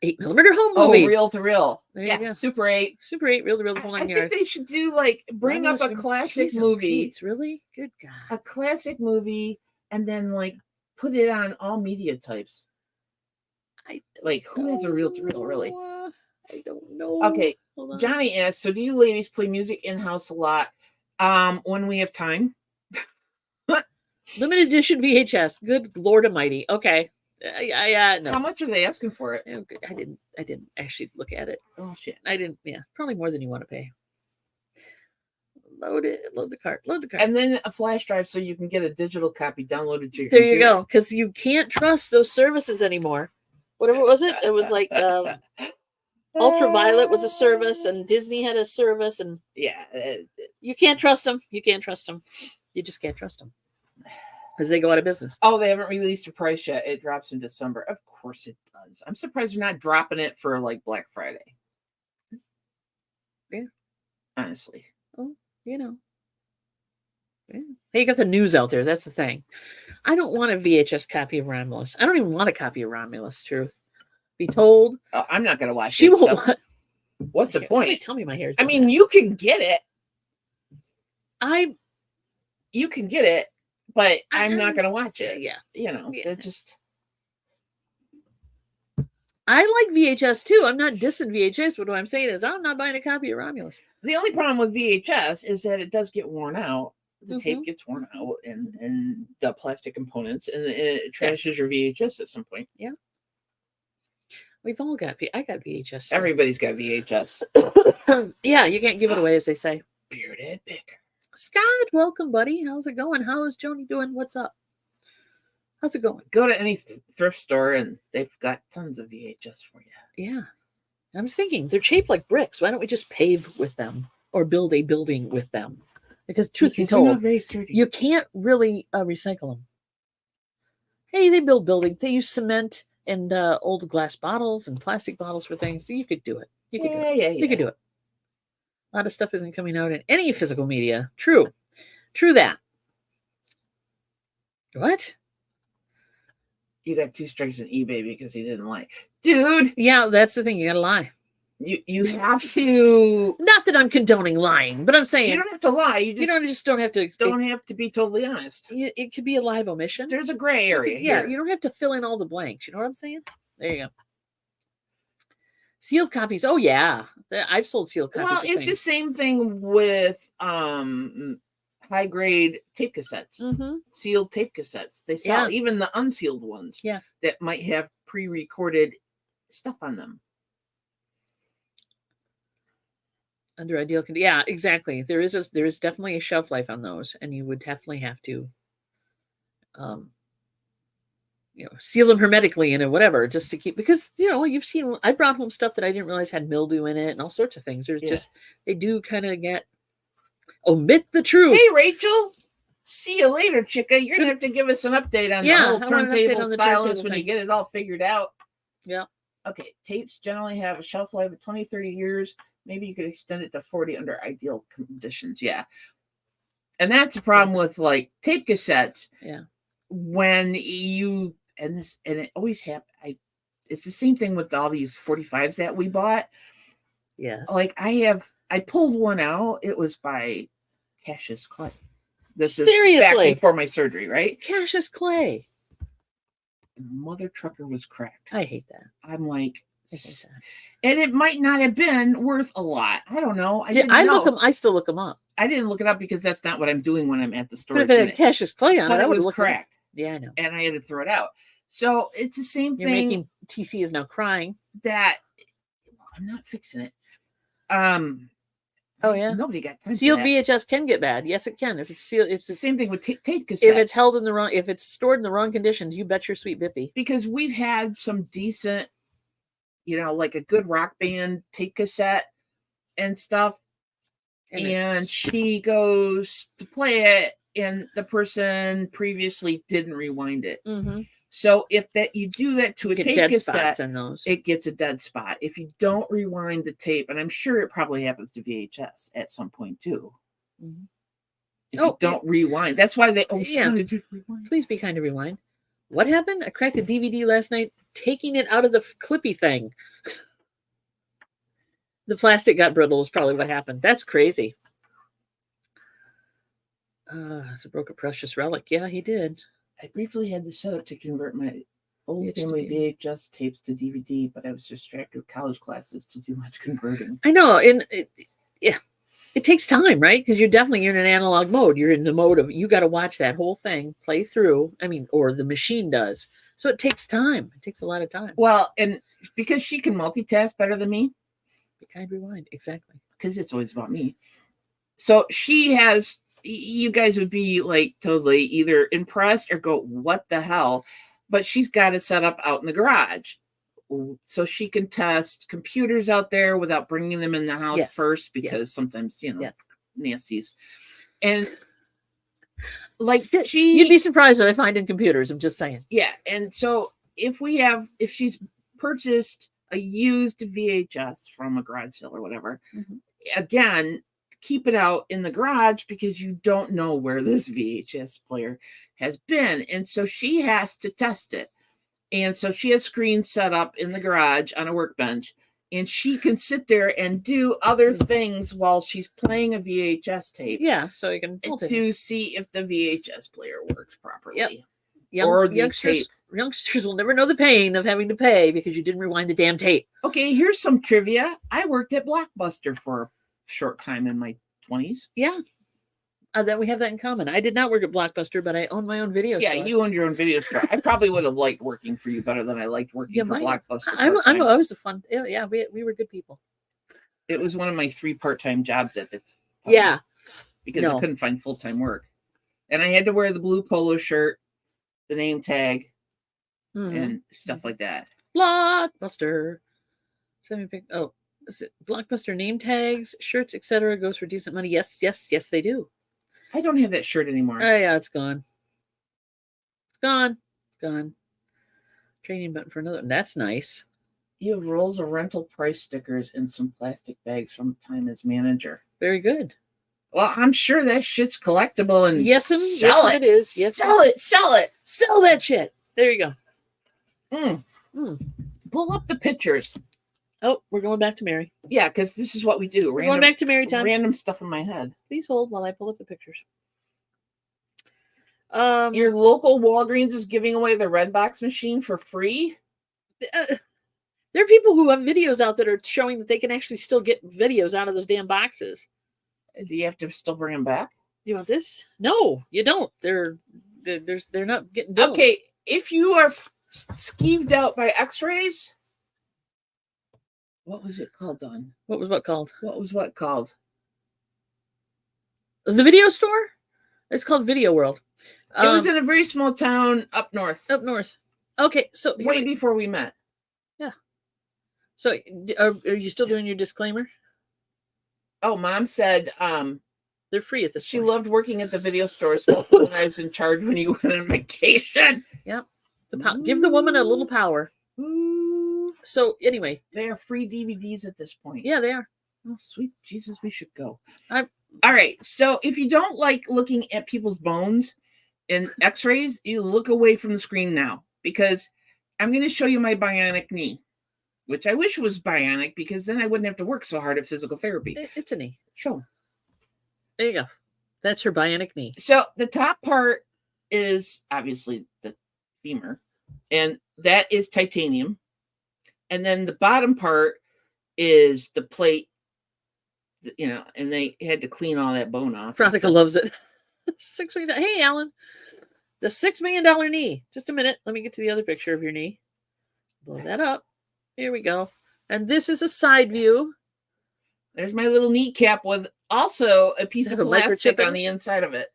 8mm home movie. Oh, reel to reel. Yeah, Super 8, reel to reel. I think they should do bring up a classic movie. It's really good, God. A classic movie, and then put it on all media types. Who has a reel to reel, really? I don't know. Okay, Johnny asks, so do you ladies play music in-house a lot when we have time? Limited edition VHS. Good Lord Almighty. Okay. No. How much are they asking for it? I didn't actually look at it. Oh shit. I didn't. Yeah, probably more than you want to pay. Load the cart. And then a flash drive so you can get a digital copy downloaded to your computer. You go, because you can't trust those services anymore. Whatever was it? It was like Ultraviolet was a service, and Disney had a service, and you can't trust them. You just can't trust them because they go out of business. Oh, they haven't released a price yet. It drops in December. Of course it does. I'm surprised they're not dropping it for Black Friday. Yeah, honestly. Oh, yeah. Hey, you got the news out there. That's the thing. I don't want a VHS copy of Romulus. I don't even want a copy of Romulus. Truth be told, I'm not going to watch. She won't. What's the point? Tell me my hair. I mean, you can get it. You can get it, but I'm not going to watch it. Yeah. Just. I like VHS too. I'm not dissing VHS, but what I'm saying is I'm not buying a copy of Romulus. The only problem with VHS is that it does get worn out. The tape gets worn out, and the plastic components, and it trashes your VHS at some point. Yeah. We've all got. I got VHS. Still. Everybody's got VHS. Yeah, you can't give it away, as they say. Bearded picker. Scott, welcome, buddy. How's it going? How is Joni doing? What's up? How's it going? Go to any thrift store and they've got tons of VHS for you. Yeah. I was thinking they're shaped like bricks. Why don't we just pave with them or build a building with them? Because truth be told, very sturdy. you can't really recycle them. Hey, they build buildings. They use cement and old glass bottles and plastic bottles for things. So you could do it. You could do it. You could do it. A lot of stuff isn't coming out in any physical media. True that. What? You got 2 strikes on eBay because he didn't lie. Dude. Yeah, that's the thing. You got to lie. You have to. Not that I'm condoning lying, but I'm saying. You don't have to lie. You just don't have to. Don't have to be totally honest. It could be a live omission. There's a gray area Yeah, here. you don't have to fill in all the blanks. You know what I'm saying? There you go. Sealed copies. Oh, yeah. I've sold sealed copies. Well, it's the same thing with high grade tape cassettes, sealed tape cassettes. They sell even the unsealed ones that might have pre-recorded stuff on them. Under ideal conditions. Yeah, exactly. There is definitely a shelf life on those, and you would definitely have to seal them hermetically and whatever, just to keep, because you've seen, I brought home stuff that I didn't realize had mildew in it and all sorts of things. There's just, they do kind of omit the truth. Hey, Rachel, see you later, chicka. You're gonna have to give us an update on the whole turntable stylus when you get it all figured out. Yeah. Okay, tapes generally have a shelf life of 20, 30 years. Maybe you could extend it to 40 under ideal conditions. Yeah. And that's a problem with like tape cassettes. Yeah. When you, and it always happens. It's the same thing with all these 45s that we bought. Yes. Like I pulled one out. It was by Cassius Clay. This Seriously? is back before my surgery, right? Cassius Clay. The mother trucker was cracked. I hate that. I'm like, I hate that. And it might not have been worth a lot. I don't know. I still look them up. I didn't look it up because that's not what I'm doing when I'm at the store. But if it had Cassius Clay on it, I would have looked cracked. Yeah, I know. And I had to throw it out. So it's the same You're thing. making TC is now crying. That I'm not fixing it. Oh yeah. Nobody got time sealed for that. VHS can get bad. Yes, it can. If it's sealed, it's the same thing with tape cassettes. If it's held in the wrong, if it's stored in the wrong conditions, you bet your sweet bippy. Because we've had some decent, like a good rock band tape cassette and stuff. And she goes to play it, and the person previously didn't rewind it. Mm-hmm. So if you do that to a tape cassette, those. It gets a dead spot. If you don't rewind the tape, and I'm sure it probably happens to VHS at some point too. Mm-hmm. If you don't rewind, that's why they rewind. Please be kind to rewind. What happened? I cracked a DVD last night, taking it out of the clippy thing. The plastic got brittle is probably what happened. That's crazy. So broke a precious relic. Yeah, he did. I briefly had the setup to convert my old family VHS tapes to DVD, but I was distracted with college classes to do much converting. I know. And it takes time, right? Because you're in an analog mode. You're in the mode of, you got to watch that whole thing play through. Or the machine does. So it takes time. It takes a lot of time. Well, and because she can multitask better than me. Be kind, rewind. Exactly. Because it's always about me. So she has, you guys would be like totally either impressed or go, what the hell? But she's got it set up out in the garage. So she can test computers out there without bringing them in the house first, because sometimes, Nancy's. And like you'd be surprised what I find in computers. I'm just saying. Yeah. And so if she's purchased a used VHS from a garage sale or whatever, again, keep it out in the garage because you don't know where this VHS player has been. And so she has to test it. And so she has screens set up in the garage on a workbench, and she can sit there and do other things while she's playing a VHS tape. Yeah, so you can to see if the VHS player works properly. Yep. Youngsters will never know the pain of having to pay because you didn't rewind the damn tape. Okay, here's some trivia. I worked at Blockbuster for a short time in my 20s. Yeah. That we have that in common. I did not work at Blockbuster, but I own my own video store. Yeah, you owned your own video store. I probably would have liked working for you better than I liked working for Blockbuster. I was a fun. Yeah, we were good people. It was one of my 3 part-time jobs at the time. Yeah, because I couldn't find full-time work, and I had to wear the blue polo shirt, the name tag, and stuff like that. Blockbuster. Send me a pic. Oh, is it Blockbuster name tags, shirts, etc. goes for decent money? Yes, they do. I don't have that shirt anymore. Oh yeah, it's gone. It's gone. Training button for another. That's nice. You have rolls of rental price stickers and some plastic bags from time as manager. Very good. Well, I'm sure that shit's collectible and sell it. It is. Yes, sell it. Sell that shit. There you go. Pull up the pictures. Oh, we're going back to Mary. Yeah, because this is what we do. We're going back to Mary time. Random stuff in my head. Please hold while I pull up the pictures. Your local Walgreens is giving away the Redbox machine for free. There are people who have videos out that are showing that they can actually still get videos out of those damn boxes. Do you have to still bring them back? You want this? No, you don't. They're not getting billed. Okay, if you are skeeved out by X-rays, what was it called, Don? What was what called? What was what called? The video store? It's called Video World. It was in a very small town up north. Up north. Okay, so way before we met. Yeah. So are you still doing your disclaimer? Oh, Mom said they're free at this point. She loved working at the video stores when I was in charge when you went on vacation. Yep. Give the woman a little power. So anyway, they are free DVDs at this point. Yeah, they are. Oh, sweet Jesus, we should go. All right. So if you don't like looking at people's bones and X-rays, you look away from the screen now, because I'm going to show you my bionic knee, which I wish was bionic, because then I wouldn't have to work so hard at physical therapy. It's a knee. Show 'em. There you go. That's her bionic knee. So the top part is obviously the femur, and that is titanium. And then the bottom part is the plate, and they had to clean all that bone off. Veronica loves it. $6 million. Hey, Alan. The $6 million knee. Just a minute. Let me get to the other picture of your knee. Blow that up. Here we go. And this is a side view. There's my little kneecap with also a piece of plastic on the inside of it.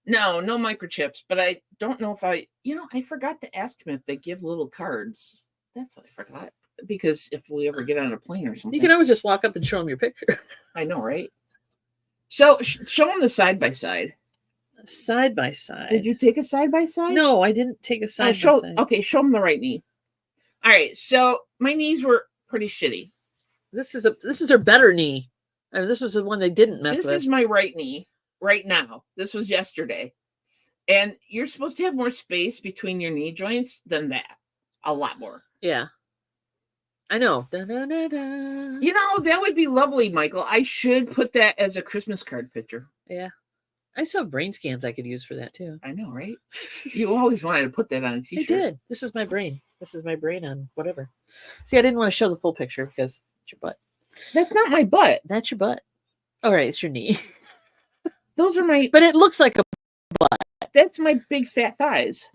No microchips, but I don't know if I forgot to ask them if they give little cards. That's what I forgot. Because if we ever get on a plane or something. You can always just walk up and show them your picture. I know, right? So show them the side-by-side. Side-by-side. Did you take a side-by-side? No, I didn't take a side-by-side. Okay, show them the right knee. All right, so my knees were pretty shitty. This is her better knee. This was the one they didn't mess with. This is my right knee right now. This was yesterday. And you're supposed to have more space between your knee joints than that. A lot more. Yeah. I know. Da, da, da, da. That would be lovely, Michael. I should put that as a Christmas card picture. Yeah. I still have brain scans I could use for that too. I know, right? You always wanted to put that on a t-shirt. I did. This is my brain. This is my brain on whatever. See, I didn't want to show the full picture because it's your butt. That's not my butt. That's your butt. All right, it's your knee. Those are my... But it looks like a butt. That's my big fat thighs.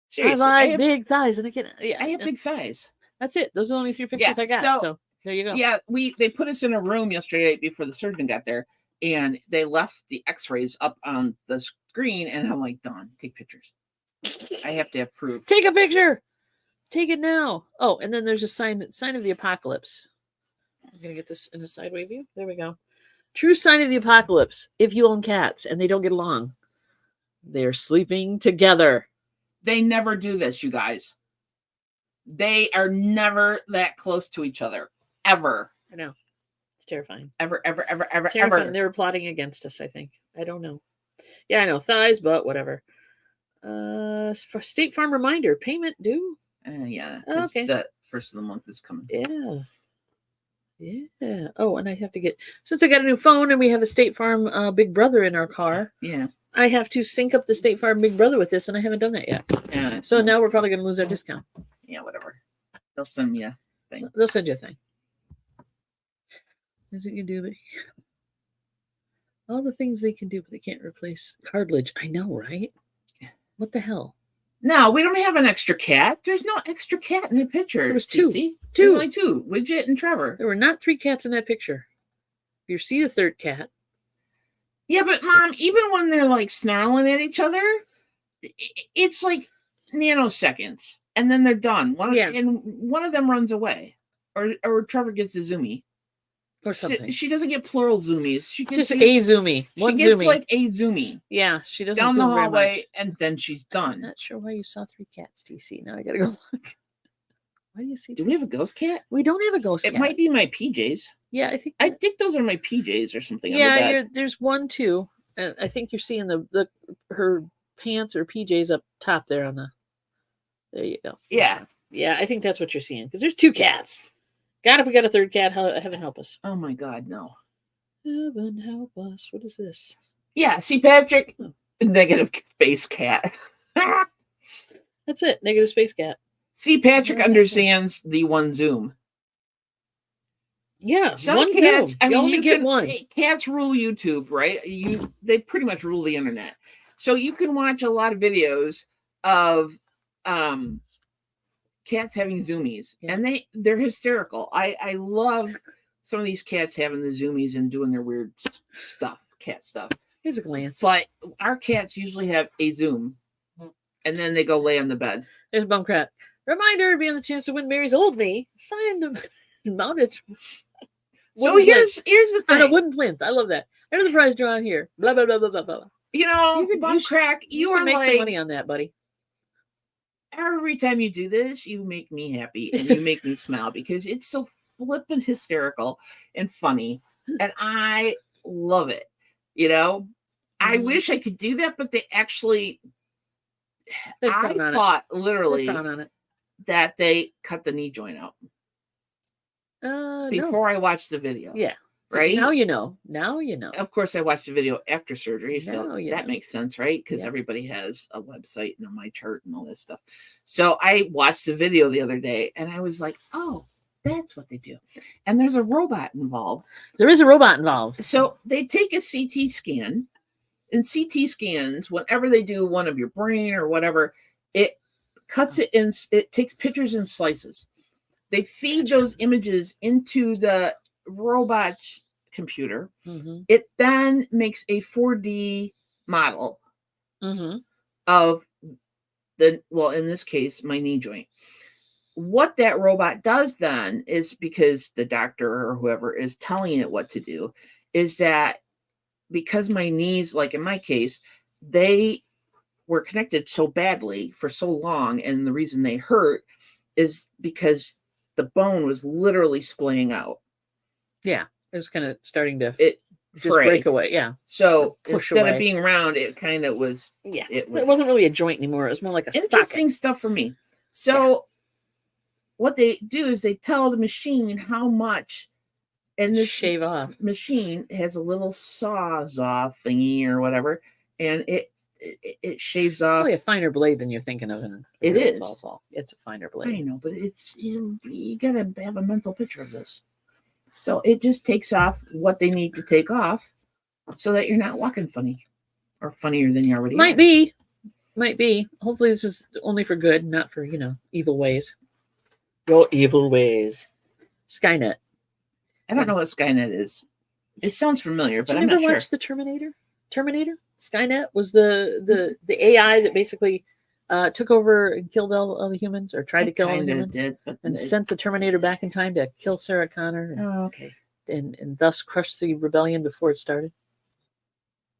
Seriously. I like big thighs. And I have big thighs. That's it. Those are the only 3 pictures I got. So there you go. Yeah, they put us in a room yesterday before the surgeon got there, and they left the X-rays up on the screen, and I'm like, Dawn, take pictures. I have to have proof. Take a picture. Take it now. Oh, and then there's a sign of the apocalypse. I'm gonna get this in a sideway view. There we go. True sign of the apocalypse. If you own cats and they don't get along, they're sleeping together. They never do this, you guys. They are never that close to each other. Ever. I know. It's terrifying. Ever. Terrifying. They were plotting against us, I think. I don't know. Yeah, I know. Thighs, but whatever. For State Farm reminder, payment due? Yeah. Okay. The first of the month is coming. Yeah. Yeah. Oh, and I have to get, since I got a new phone and we have a State Farm Big Brother in our car. Yeah. I have to sync up the State Farm Big Brother with this, and I haven't done that yet. Yeah. So now we're probably going to lose our discount. Yeah, whatever. They'll send me a thing. They'll send you a thing. That's what you do, but All the things they can do, but they can't replace cartilage. I know, right? What the hell? No, we don't have an extra cat. There's no extra cat in the picture. There was two. There's Two. only two. Widget and Trevor. There were not 3 cats in that picture. You see a third cat. Yeah, but Mom, even when they're like snarling at each other, it's like nanoseconds, and then they're done. And one of them runs away, or Trevor gets a zoomie. Or something. She doesn't get plural zoomies. She gets just a zoomie. She gets like a zoomie. Yeah, she doesn't down the zoom very hallway, much. and then she's done. I'm not sure why you saw 3 cats, TC. Now I gotta go look. Why do you see? Do we have a ghost cat? We don't have a ghost cat. It might be my PJs. Yeah, I think those are my PJs or something. Yeah, there's one too. I think you're seeing her pants or PJs up top there on the. There you go. Yeah. Yeah, I think that's what you're seeing because there's 2 cats. God, if we got a third cat, heaven help us. Oh my God, no. Heaven help us. What is this? Yeah, see, Patrick, negative space cat. That's it. Negative space cat. See, Patrick understands the one zoom. Yeah, some one cats. zoom. I mean, you only get one. Cats rule YouTube, right? They pretty much rule the internet. So you can watch a lot of videos of cats having zoomies, and they're hysterical. I love some of these cats having the zoomies and doing their weird stuff, cat stuff. Here's a glance. But our cats usually have a zoom, and then they go lay on the bed. There's Bumcrat. Reminder to be on the chance to win Mary's old knee. Signed and mounted. So here's the thing. On a wooden plinth. I love that. Enter the prize draw on here. Blah blah blah blah blah blah. You know, Bumcrack, you are make like some money on that, buddy. Every time you do this, you make me happy and you make me smile because it's so flippin' hysterical and funny, and I love it. You know, I wish I could do that, but they actually. I thought literally that they cut the knee joint out before I watched the video. Yeah. Right? Now you know. Now you know. Of course, I watched the video after surgery, so that know. makes sense, right? Because everybody has a website and a My Chart and all this stuff. So I watched the video the other day, and I was like, oh, that's what they do. And there's a robot involved. There is a robot involved. So they take a CT scan, and CT scans, whenever they do one of your brain or whatever, it cuts it in, it takes pictures and slices. They feed those images into the robot's computer. It then makes a 4D model of in this case, my knee joint. What that robot does then is, because the doctor or whoever is telling it what to do, is that because my knees, like in my case, they were connected so badly for so long, and the reason they hurt is because the bone was literally splaying out. Yeah, it was kind of starting to break away. Yeah. So instead of being round, it kind of was. Yeah. It wasn't really a joint anymore. It was more like a interesting stuff for me. So what they do is they tell the machine how much, and this shave off machine has a little sawzall thingy or whatever, and it shaves off. Probably a finer blade than you're thinking of. It is. It's a finer blade. I know, but you gotta have a mental picture of this. So it just takes off what they need to take off, so that you're not walking funny, or funnier than you already might be. Hopefully, this is only for good, not for evil ways. Your evil ways. Skynet. I don't know what Skynet is. It sounds familiar, but I'm not sure. Did you ever watch the Terminator? Skynet was the AI that basically took over and killed all the humans, or tried to kill all the humans, and sent the Terminator back in time to kill Sarah Connor. And thus crush the rebellion before it started.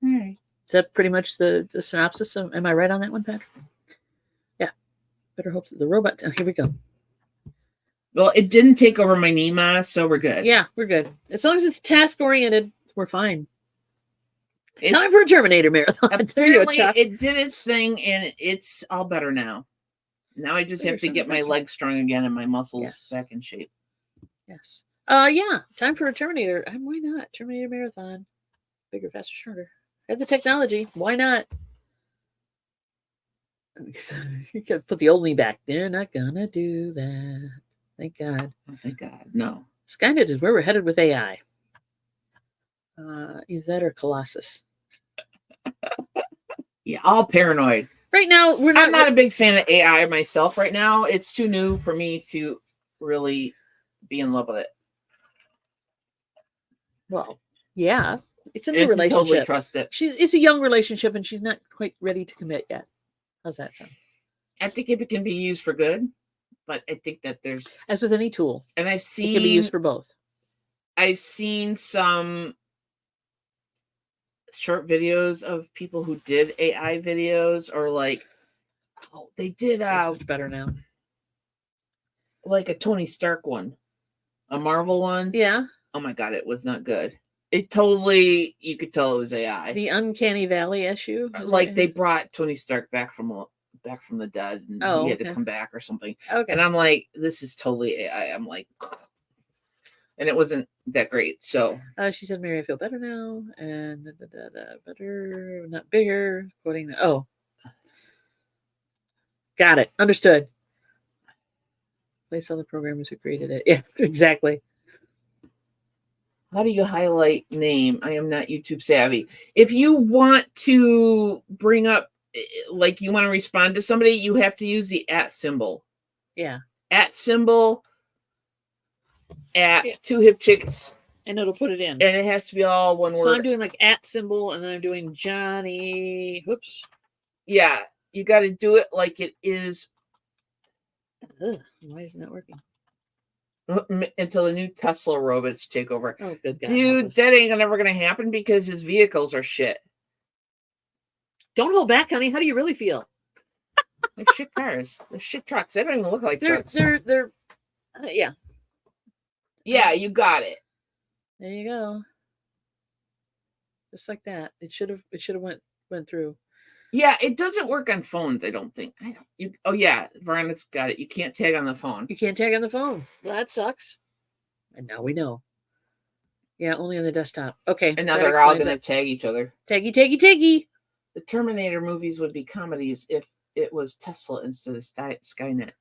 All right. Is that pretty much the synopsis? Am I right on that one, Patrick? Yeah. Better hope that the robot. Oh, here we go. Well, it didn't take over my knee, Ma, so we're good. Yeah, we're good. As long as it's task oriented, we're fine. It's time for a Terminator marathon. There you go, Chuck. It did its thing, and it's all better now. Now I just have to get my legs strong again and my muscles back in shape. Yes. Yeah. Time for a Terminator. Why not? Terminator marathon. Bigger, faster, stronger. I have the technology. Why not? You could put the old knee back. They're not gonna do that. Thank God. Oh, thank God. No. Skynet is where we're headed with AI. Either that or Colossus. Yeah, all paranoid. Right now, I'm not a big fan of AI myself right now. It's too new for me to really be in love with it. Well, yeah, it's a new And to relationship. totally trust it. It's a young relationship, and she's not quite ready to commit yet. How's that sound? I think if it can be used for good, but I think that there's, as with any tool, and it can be used for both. I've seen some short videos of people who did AI videos, or like, oh, they did It's much better now. Like a Tony Stark one, a Marvel one. Yeah. Oh my god, it was not good. It totally, you could tell it was AI. The Uncanny Valley issue. Like they brought Tony Stark back from the dead, and he had to come back or something. Okay. And I'm like, this is totally AI. I'm like, and it wasn't that great. So she said, "Mary, I feel better now, and better, not bigger." Quoting the, oh, got it, understood. Place all the programmers who created it. Yeah, exactly. How do you highlight name? I am not YouTube savvy. If you want to bring up, like you want to respond to somebody, you have to use the @ symbol. Yeah. @ symbol, Two Hip Chicks. And it'll put it in. And it has to be all one word. So I'm doing like @ symbol, and then I'm doing Johnny. Whoops. Yeah, you got to do it like it is. Ugh, why isn't that working? Until the new Tesla robots take over. Oh, good God. Dude, that ain't never going to happen because his vehicles are shit. Don't hold back, honey. How do you really feel? They're shit cars. They're shit trucks. They don't even look like trucks. They're yeah. Yeah, you got it. There you go. Just like that. It should have went through. Yeah, it doesn't work on phones, I don't think. Oh yeah, Veronica's got it. You can't tag on the phone. You can't tag on the phone. Well, that sucks. And now we know. Yeah, only on the desktop. Okay. And now they're all going to tag each other. Taggy, taggy, taggy. The Terminator movies would be comedies if it was Tesla instead of Skynet.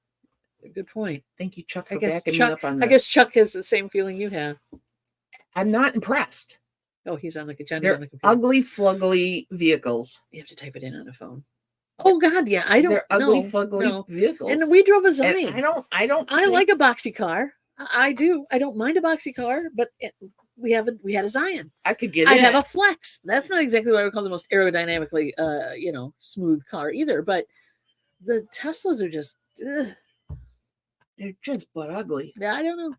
Good point. Thank you, Chuck, for backing me up on this. I guess Chuck has the same feeling you have. I'm not impressed. Oh, he's on the computer. They're ugly, flugly vehicles. You have to type it in on a phone. Oh God, yeah. I don't. They're ugly, flugly vehicles. And we drove a Zion. I like a boxy car. I do. I don't mind a boxy car, but we had a Zion. I could get. I have a Flex. That's not exactly what I would call the most aerodynamically, smooth car either. But the Teslas are just. They're just butt ugly. Yeah, I don't know.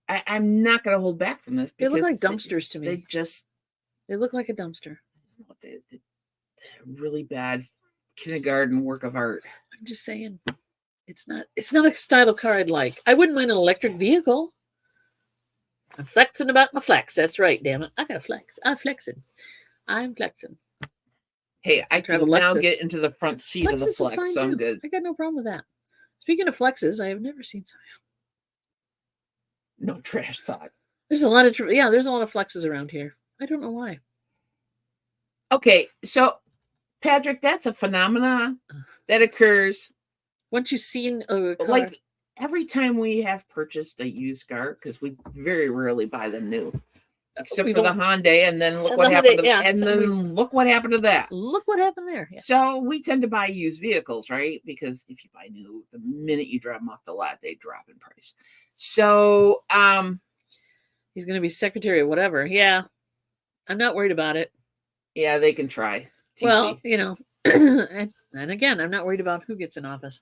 I'm not going to hold back from this. They look like dumpsters to me. They look like a dumpster. They're really bad kindergarten work of art. I'm just saying, it's not a style of car I'd like. I wouldn't mind an electric vehicle. I'm flexing about my Flex. That's right, damn it. I got a Flex. I'm flexing. Hey, I can now get into the front seat of the Flex, so I'm good. I got no problem with that. Speaking of Flexes, I have never seen some. No trash talk. There's a lot of Flexes around here. I don't know why. Okay, so Patrick, that's a phenomena that occurs once you've seen a car. Like every time we have purchased a used car, because we very rarely buy them new, except for the Hyundai, and then look what happened. Look what happened to that. Look what happened there. Yeah. So we tend to buy used vehicles, right? Because if you buy new, the minute you drive them off the lot, they drop in price. So he's going to be secretary of whatever. Yeah, I'm not worried about it. Yeah, they can try. TC. Well, and again, I'm not worried about who gets in office.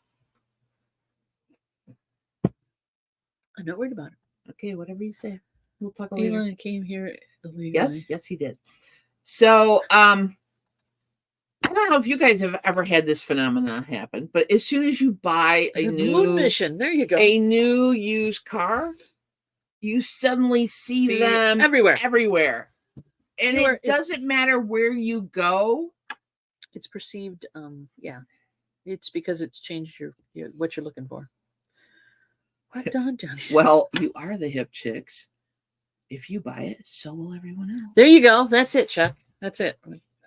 I'm not worried about it. Okay, whatever you say. We'll talk later. Elon came here illegally. Yes, he did. So, I don't know if you guys have ever had this phenomenon happen, but as soon as you buy a new mission, there you go, a new used car, you suddenly see them everywhere. And it doesn't matter where you go. It's perceived, it's because it's changed your what you're looking for. What Don Johnny? Well, you are the hip chicks. If you buy it, so will everyone else. There you go. That's it, Chuck. That's it.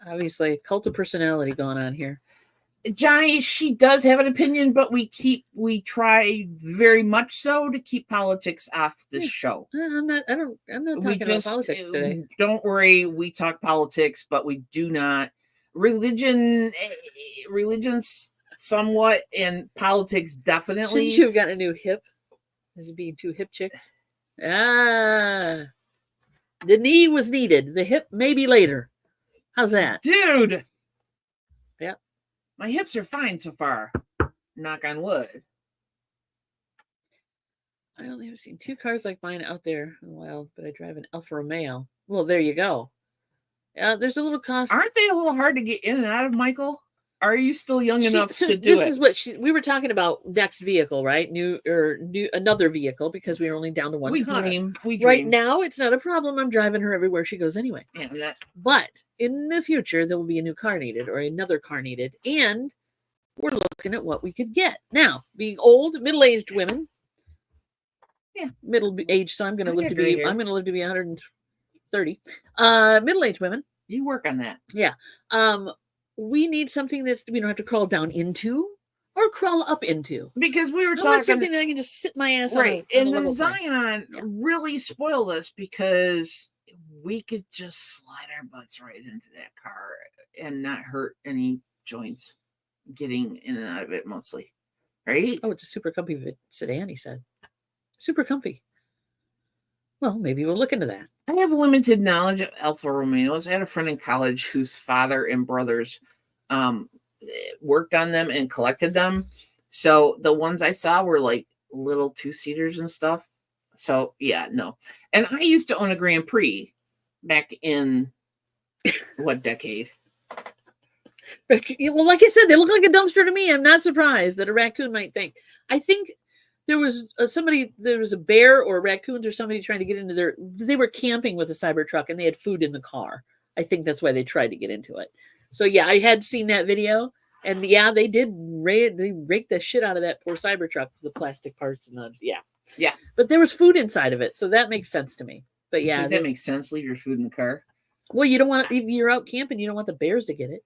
Obviously, cult of personality going on here. Johnny, she does have an opinion, but we try very much so to keep politics off the show. I'm not talking about politics today. Don't worry, we talk politics, but we do not religion's somewhat, and politics definitely. Shouldn't you have gotten a new hip? Is it being two hip chicks? The knee was needed. The hip maybe later. How's that? Dude. Yeah. My hips are fine so far. Knock on wood. I only have seen 2 cars like mine out there in a while, but I drive an Alfa Romeo. Well, there you go. There's a little cost. Aren't they a little hard to get in and out of, Michael? Are you still young enough to do this it? Is what we were talking about. Next vehicle, right? New another vehicle, because we were only down to one car. We dream. Right now, it's not a problem. I'm driving her everywhere she goes anyway. Yeah, but in the future, there will be a new car needed or another car needed, and we're looking at what we could get. Now, being old, middle-aged women. Yeah, middle-aged. So I'm going to live to be 130. Middle-aged women. You work on that. Yeah. We need something that we don't have to crawl down into or crawl up into. Because we were talking. I want something that I can just sit my ass right. on. And the Zion really spoiled us because we could just slide our butts right into that car and not hurt any joints getting in and out of it mostly. Right? Oh, it's a super comfy sedan, he said. Super comfy. Well, maybe we'll look into that. I have limited knowledge of Alfa Romeos. I had a friend in college whose father and brothers worked on them and collected them. So the ones I saw were like little 2-seaters and stuff. So yeah, no. And I used to own a Grand Prix back in what decade? Well, like I said, they look like a dumpster to me. I'm not surprised that a raccoon might think. I think there was a bear or raccoons or somebody trying to get into they were camping with a Cybertruck and they had food in the car. I think that's why they tried to get into it. So yeah, I had seen that video, and yeah, they did they raked the shit out of that poor Cybertruck, the plastic parts and the yeah. But there was food inside of it, so that makes sense to me. But yeah, does that make sense? Leave your food in the car. Well, you don't want if you're out camping, you don't want the bears to get it.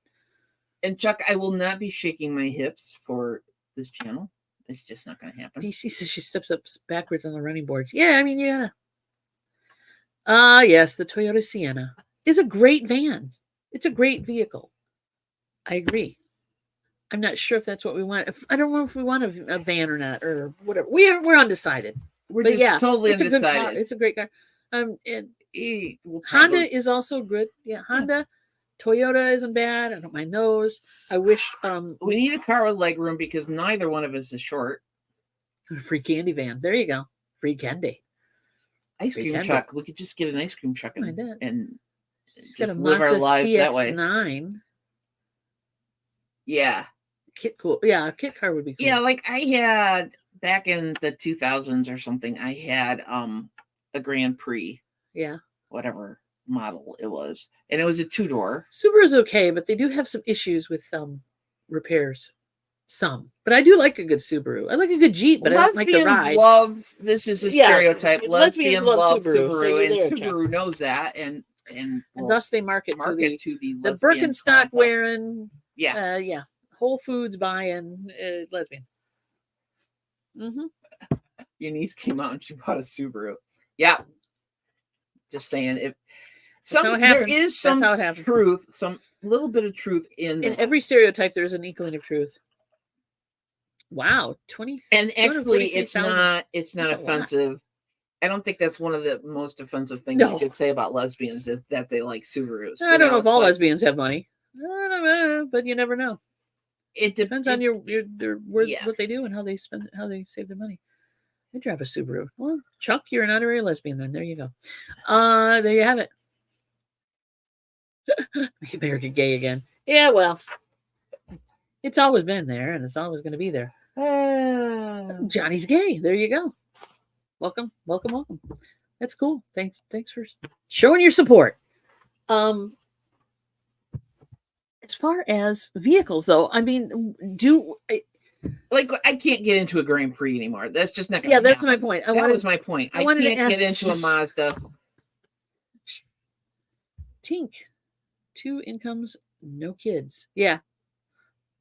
And Chuck, I will not be shaking my hips for this channel. It's just not going to happen. DC says she steps up backwards on the running boards. Yeah, I mean, you gotta. Yes, the Toyota Sienna is a great van. It's a great vehicle. I agree. I'm not sure if that's what we want. I don't know if we want a van or not, or whatever. We're undecided. We're just totally undecided. A good car. It's a great car. Honda is also good. Yeah, Honda. Toyota isn't bad. I don't mind those. I wish we need a car with leg room because neither one of us is short. Free candy van. There you go. Free candy. Ice cream truck. We could just get an ice cream truck and just live our lives that way. 9. Yeah. Kit cool. Yeah, a kit car would be cool. Yeah, like I had back in the 2000s or something, I had a Grand Prix. Yeah. Whatever model it was, and it was a 2-door. Subaru's okay, but they do have some issues with repairs. But I do like a good Subaru. I like a good Jeep, but I don't like the ride. This is a stereotype. Lesbians love Subaru, so and Subaru knows that, and thus they market to the Birkenstock wearing, Whole Foods buying lesbian. Mm-hmm. Your niece came out and she bought a Subaru. Yeah, just saying. There is some truth, some little bit of truth in every stereotype. There's an inkling of truth. Wow, 20. And actually, it's not offensive. I don't think that's one of the most offensive things you could say about lesbians is that they like Subarus. I don't know if all lesbians have money. I don't know, but you never know. It depends on what they do and how they save their money. I drive a Subaru. Well, Chuck, you're an honorary lesbian then. There you go. There you have it. American gay again. Yeah, well, it's always been there and it's always going to be there. Johnny's gay. There you go. Welcome. That's cool. Thanks for showing your support. As far as vehicles, though, I mean, I can't get into a Grand Prix anymore. That's just not. Yeah, that's my point. That was my point. I can't get into a Mazda. Tink, 2 incomes, no kids. Yeah.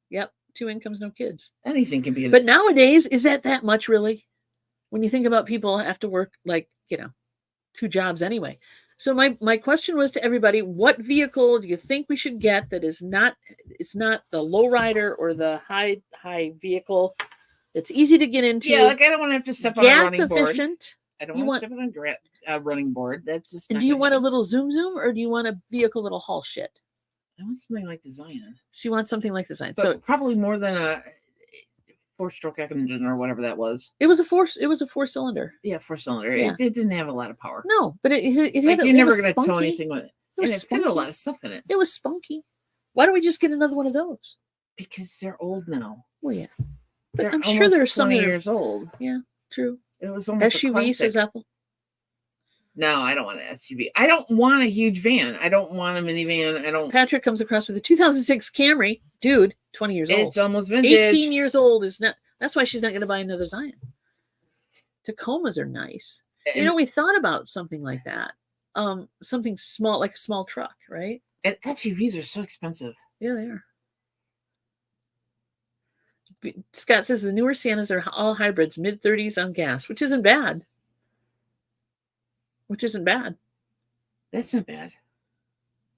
Yep. two incomes, no kids. Anything can be. But nowadays, is that much really? When you think about people have to work like, 2 jobs anyway. So my question was to everybody, what vehicle do you think we should get that is not, it's not the low rider or the high vehicle? It's easy to get into. Yeah, like I don't want to have to step on a running board. Efficient. I don't want to step on a running board. That's just. And do you want a little zoom, or do you want a vehicle that'll haul shit? I want something like the Zion. So you want something like the Zion. But so probably more than a 4-stroke engine or whatever that was. It was a 4-cylinder. Yeah, 4-cylinder. Yeah. It didn't have a lot of power. No, but it had. Like you're never going to tow anything with it. It's got a lot of stuff in it. It was spunky. Why don't we just get another one of those? Because they're old now. Well, yeah. But I'm sure there's some 20 years old. Yeah, true. It was almost SUV, says Ethel. No, I don't want an SUV. I don't want a huge van. I don't want a minivan. I don't. Patrick comes across with a 2006 Camry. Dude, 20 years old. It's almost vintage. 18 years old is not. That's why she's not going to buy another Zion. Tacomas are nice. And, we thought about something like that. Something small, like a small truck, right? And SUVs are so expensive. Yeah, they are. Scott says the newer Siennas are all hybrids, mid-30s on gas, which isn't bad. That's not bad.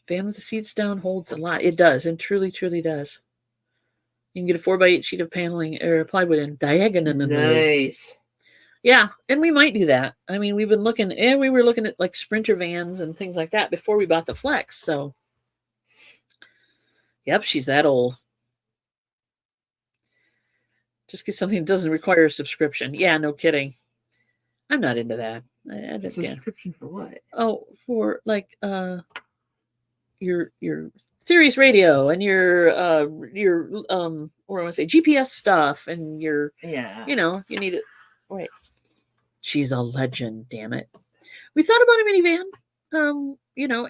Van with the seats down holds a lot. It does, and truly, truly does. You can get a 4x8 sheet of paneling or plywood in diagonal. Nice. Yeah, and we might do that. I mean, we were looking at like Sprinter vans and things like that before we bought the Flex. So, yep, she's that old. Just get something that doesn't require a subscription. Yeah, no kidding. I'm not into that. A subscription for what? Oh, for like your Sirius radio and your what do I want to say, GPS stuff and your you need it. Wait, she's a legend. Damn it. We thought about a minivan.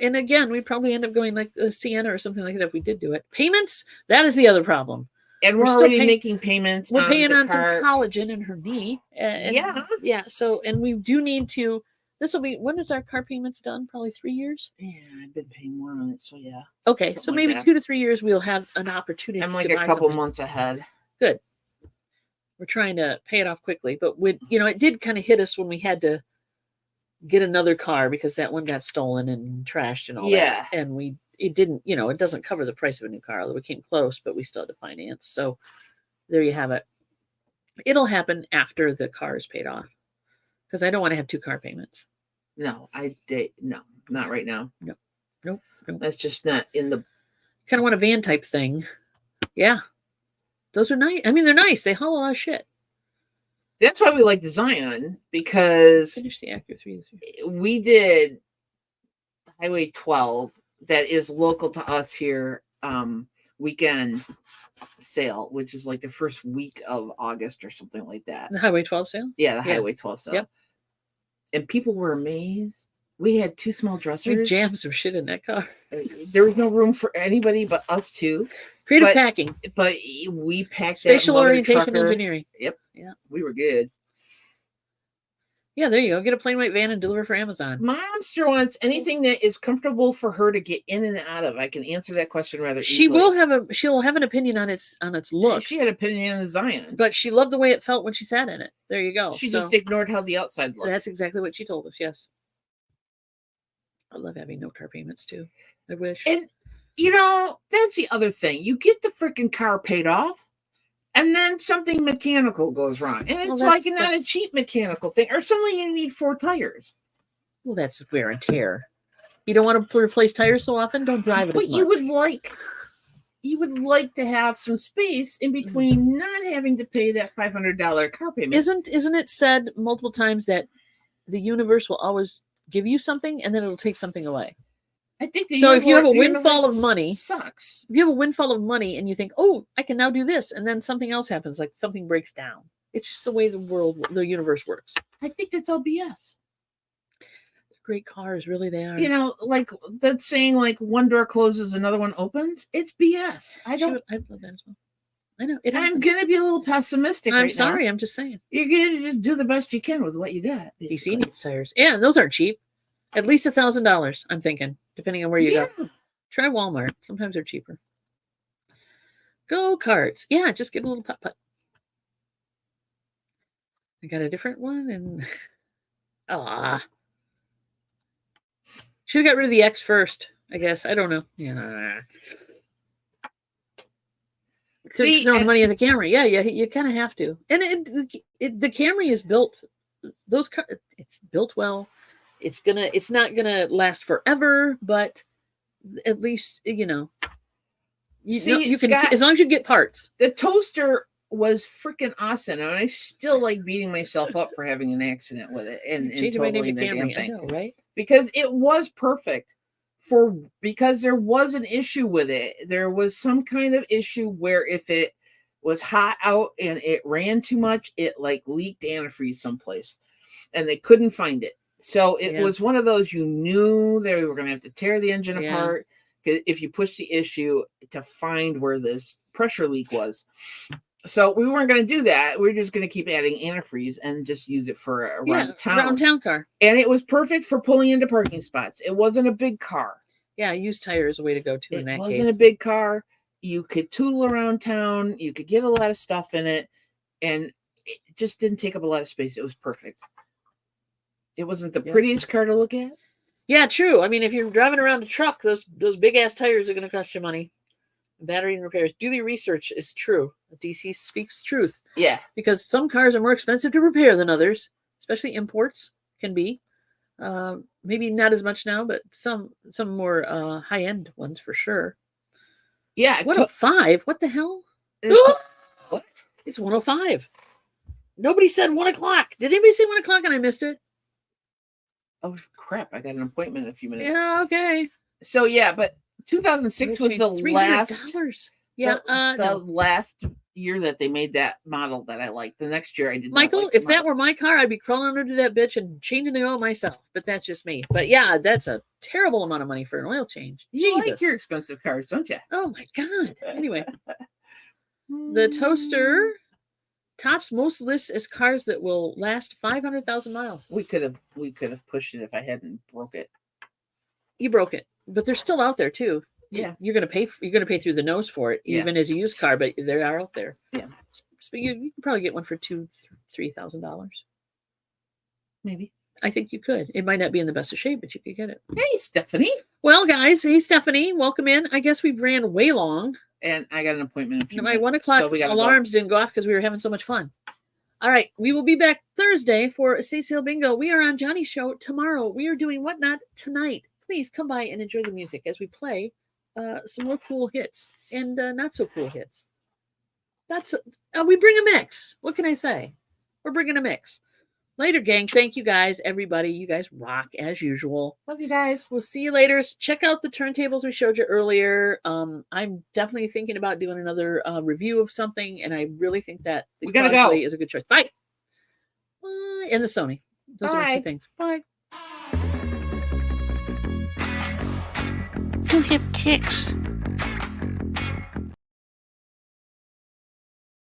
And again, we'd probably end up going like a Sienna or something like that if we did do it. Payments, that is the other problem. And we're already making payments. We're paying on some collagen in her knee. Yeah. So, and we do need to. This will be, when is our car payments done? Probably 3 years. Yeah, I've been paying more on it. So yeah. Okay, so maybe 2 to 3 years we'll have an opportunity. I'm like a couple months ahead. Good. We're trying to pay it off quickly, but it did kind of hit us when we had to get another car because that one got stolen and trashed and all that. And it didn't, it doesn't cover the price of a new car, although we came close, but we still had to finance. So there you have it. It'll happen after the car is paid off because I don't want to have 2 car payments. No, no, not right now. Nope. That's just not in the. Kind of want a van type thing. Yeah. Those are nice. I mean, they're nice. They haul a lot of shit. That's why we like the Zion, because finish the Acura 3. We did Highway 12 that is local to us here, weekend sale, which is like the first week of August or something like that. The Highway 12 sale? Yeah, the Highway 12 sale. Yep. And people were amazed. We had 2 small dressers. We jammed some shit in that car. There was no room for anybody but us 2. Creative packing. But we packed spatial orientation engineering. Yep. Yeah. We were good. Yeah, there you go. Get a plain white van and deliver for Amazon. Monster wants anything that is comfortable for her to get in and out of. I can answer that question rather easily. She'll have an opinion on its looks. She had an opinion on the Zion. But she loved the way it felt when she sat in it. There you go. She just ignored how the outside looked. That's exactly what she told us, yes. I love having no car payments too. I wish. And that's the other thing. You get the freaking car paid off, and then something mechanical goes wrong. And it's not a cheap mechanical thing, or something you need 4 tires. Well, that's wear and tear. You don't want to replace tires so often? Don't drive it. But you would like to have some space in between not having to pay that $500 car payment. Isn't it said multiple times that the universe will always give you something and then it'll take something away? I think so. If you have a windfall of money, sucks. If you have a windfall of money and you think, "Oh, I can now do this," and then something else happens, like something breaks down. It's just the way the universe works. I think that's all BS. They're great cars, really, they are. Like that saying, like one door closes, another one opens. It's BS. I love that as well. I know. I'm gonna be a little pessimistic. I'm sorry. I'm just saying. You're gonna just do the best you can with what you got. DC needs tires. Yeah, those aren't cheap. At least $1,000. I'm thinking, depending on where you go. Try Walmart. Sometimes they're cheaper. Go-karts. Yeah, just get a little putt-putt. I got a different one, and should have got rid of the X first, I guess. I don't know. Yeah. See, throwing money at the Camry. Yeah, you kind of have to. And the Camry is built. It's built well. It's not gonna last forever, but at least you can Scott, as long as you get parts. The toaster was freaking awesome, and I still like beating myself up for having an accident with it and totaling the damn thing. I know, right? Because it was perfect because there was an issue with it. There was some kind of issue where if it was hot out and it ran too much, it like leaked antifreeze someplace, and they couldn't find it. So it was one of those, you knew they were going to have to tear the engine apart if you push the issue to find where this pressure leak was. So we weren't going to do that. We were just going to keep adding antifreeze and just use it for a round town car. And it was perfect for pulling into parking spots. It wasn't a big car. Yeah, used tire is a way to go too in that case. It wasn't a big car. You could tootle around town. You could get a lot of stuff in it. And it just didn't take up a lot of space. It was perfect. It wasn't the prettiest car to look at. Yeah, true. I mean, if you're driving around a truck, those big ass tires are going to cost you money. Battery and repairs. Do the research is true. DC speaks truth. Yeah. Because some cars are more expensive to repair than others, especially imports can be. Maybe not as much now, but some more high-end ones for sure. Yeah. 105? What the hell? What? It's 105. Nobody said 1 o'clock. Did anybody say 1 o'clock and I missed it? Oh, crap. I got an appointment in a few minutes. Yeah, okay. So, yeah, but 2006 was the last. Yeah, the last year that they made that model that I liked. The next year I did. Michael, if that were my car, I'd be crawling under that bitch and changing the oil myself. But that's just me. But yeah, that's a terrible amount of money for an oil change. You like your expensive cars, don't you? Oh my God. Anyway, the toaster tops most lists as cars that will last 500,000 miles. We could have pushed it if I hadn't broke it. You broke it, but they're still out there too. Yeah, you're gonna pay through the nose for it, even as a used car, but they are out there. Yeah, so you can probably get one for $2,000-$3,000. Maybe. I think you could. It might not be in the best of shape, but you could get it. Hey, Stephanie. Well, guys, hey Stephanie, welcome in. I guess we ran way long, and I got an appointment in a few minutes. My 1 o'clock alarms didn't go off because we were having so much fun. All right, we will be back Thursday for Estate Sale Bingo. We are on Johnny's show tomorrow. We are doing Whatnot tonight. Please come by and enjoy the music as we play some more cool hits and not so cool hits. We bring a mix. What can I say? We're bringing a mix. Later, gang. Thank you guys, everybody. You guys rock as usual. Love you guys. We'll see you later. Check out the turntables we showed you earlier. I'm definitely thinking about doing another review of something, and I really think that the Crosley is a good choice. Bye. Bye. And the Sony. Those are my two things. Bye. You hip kicks.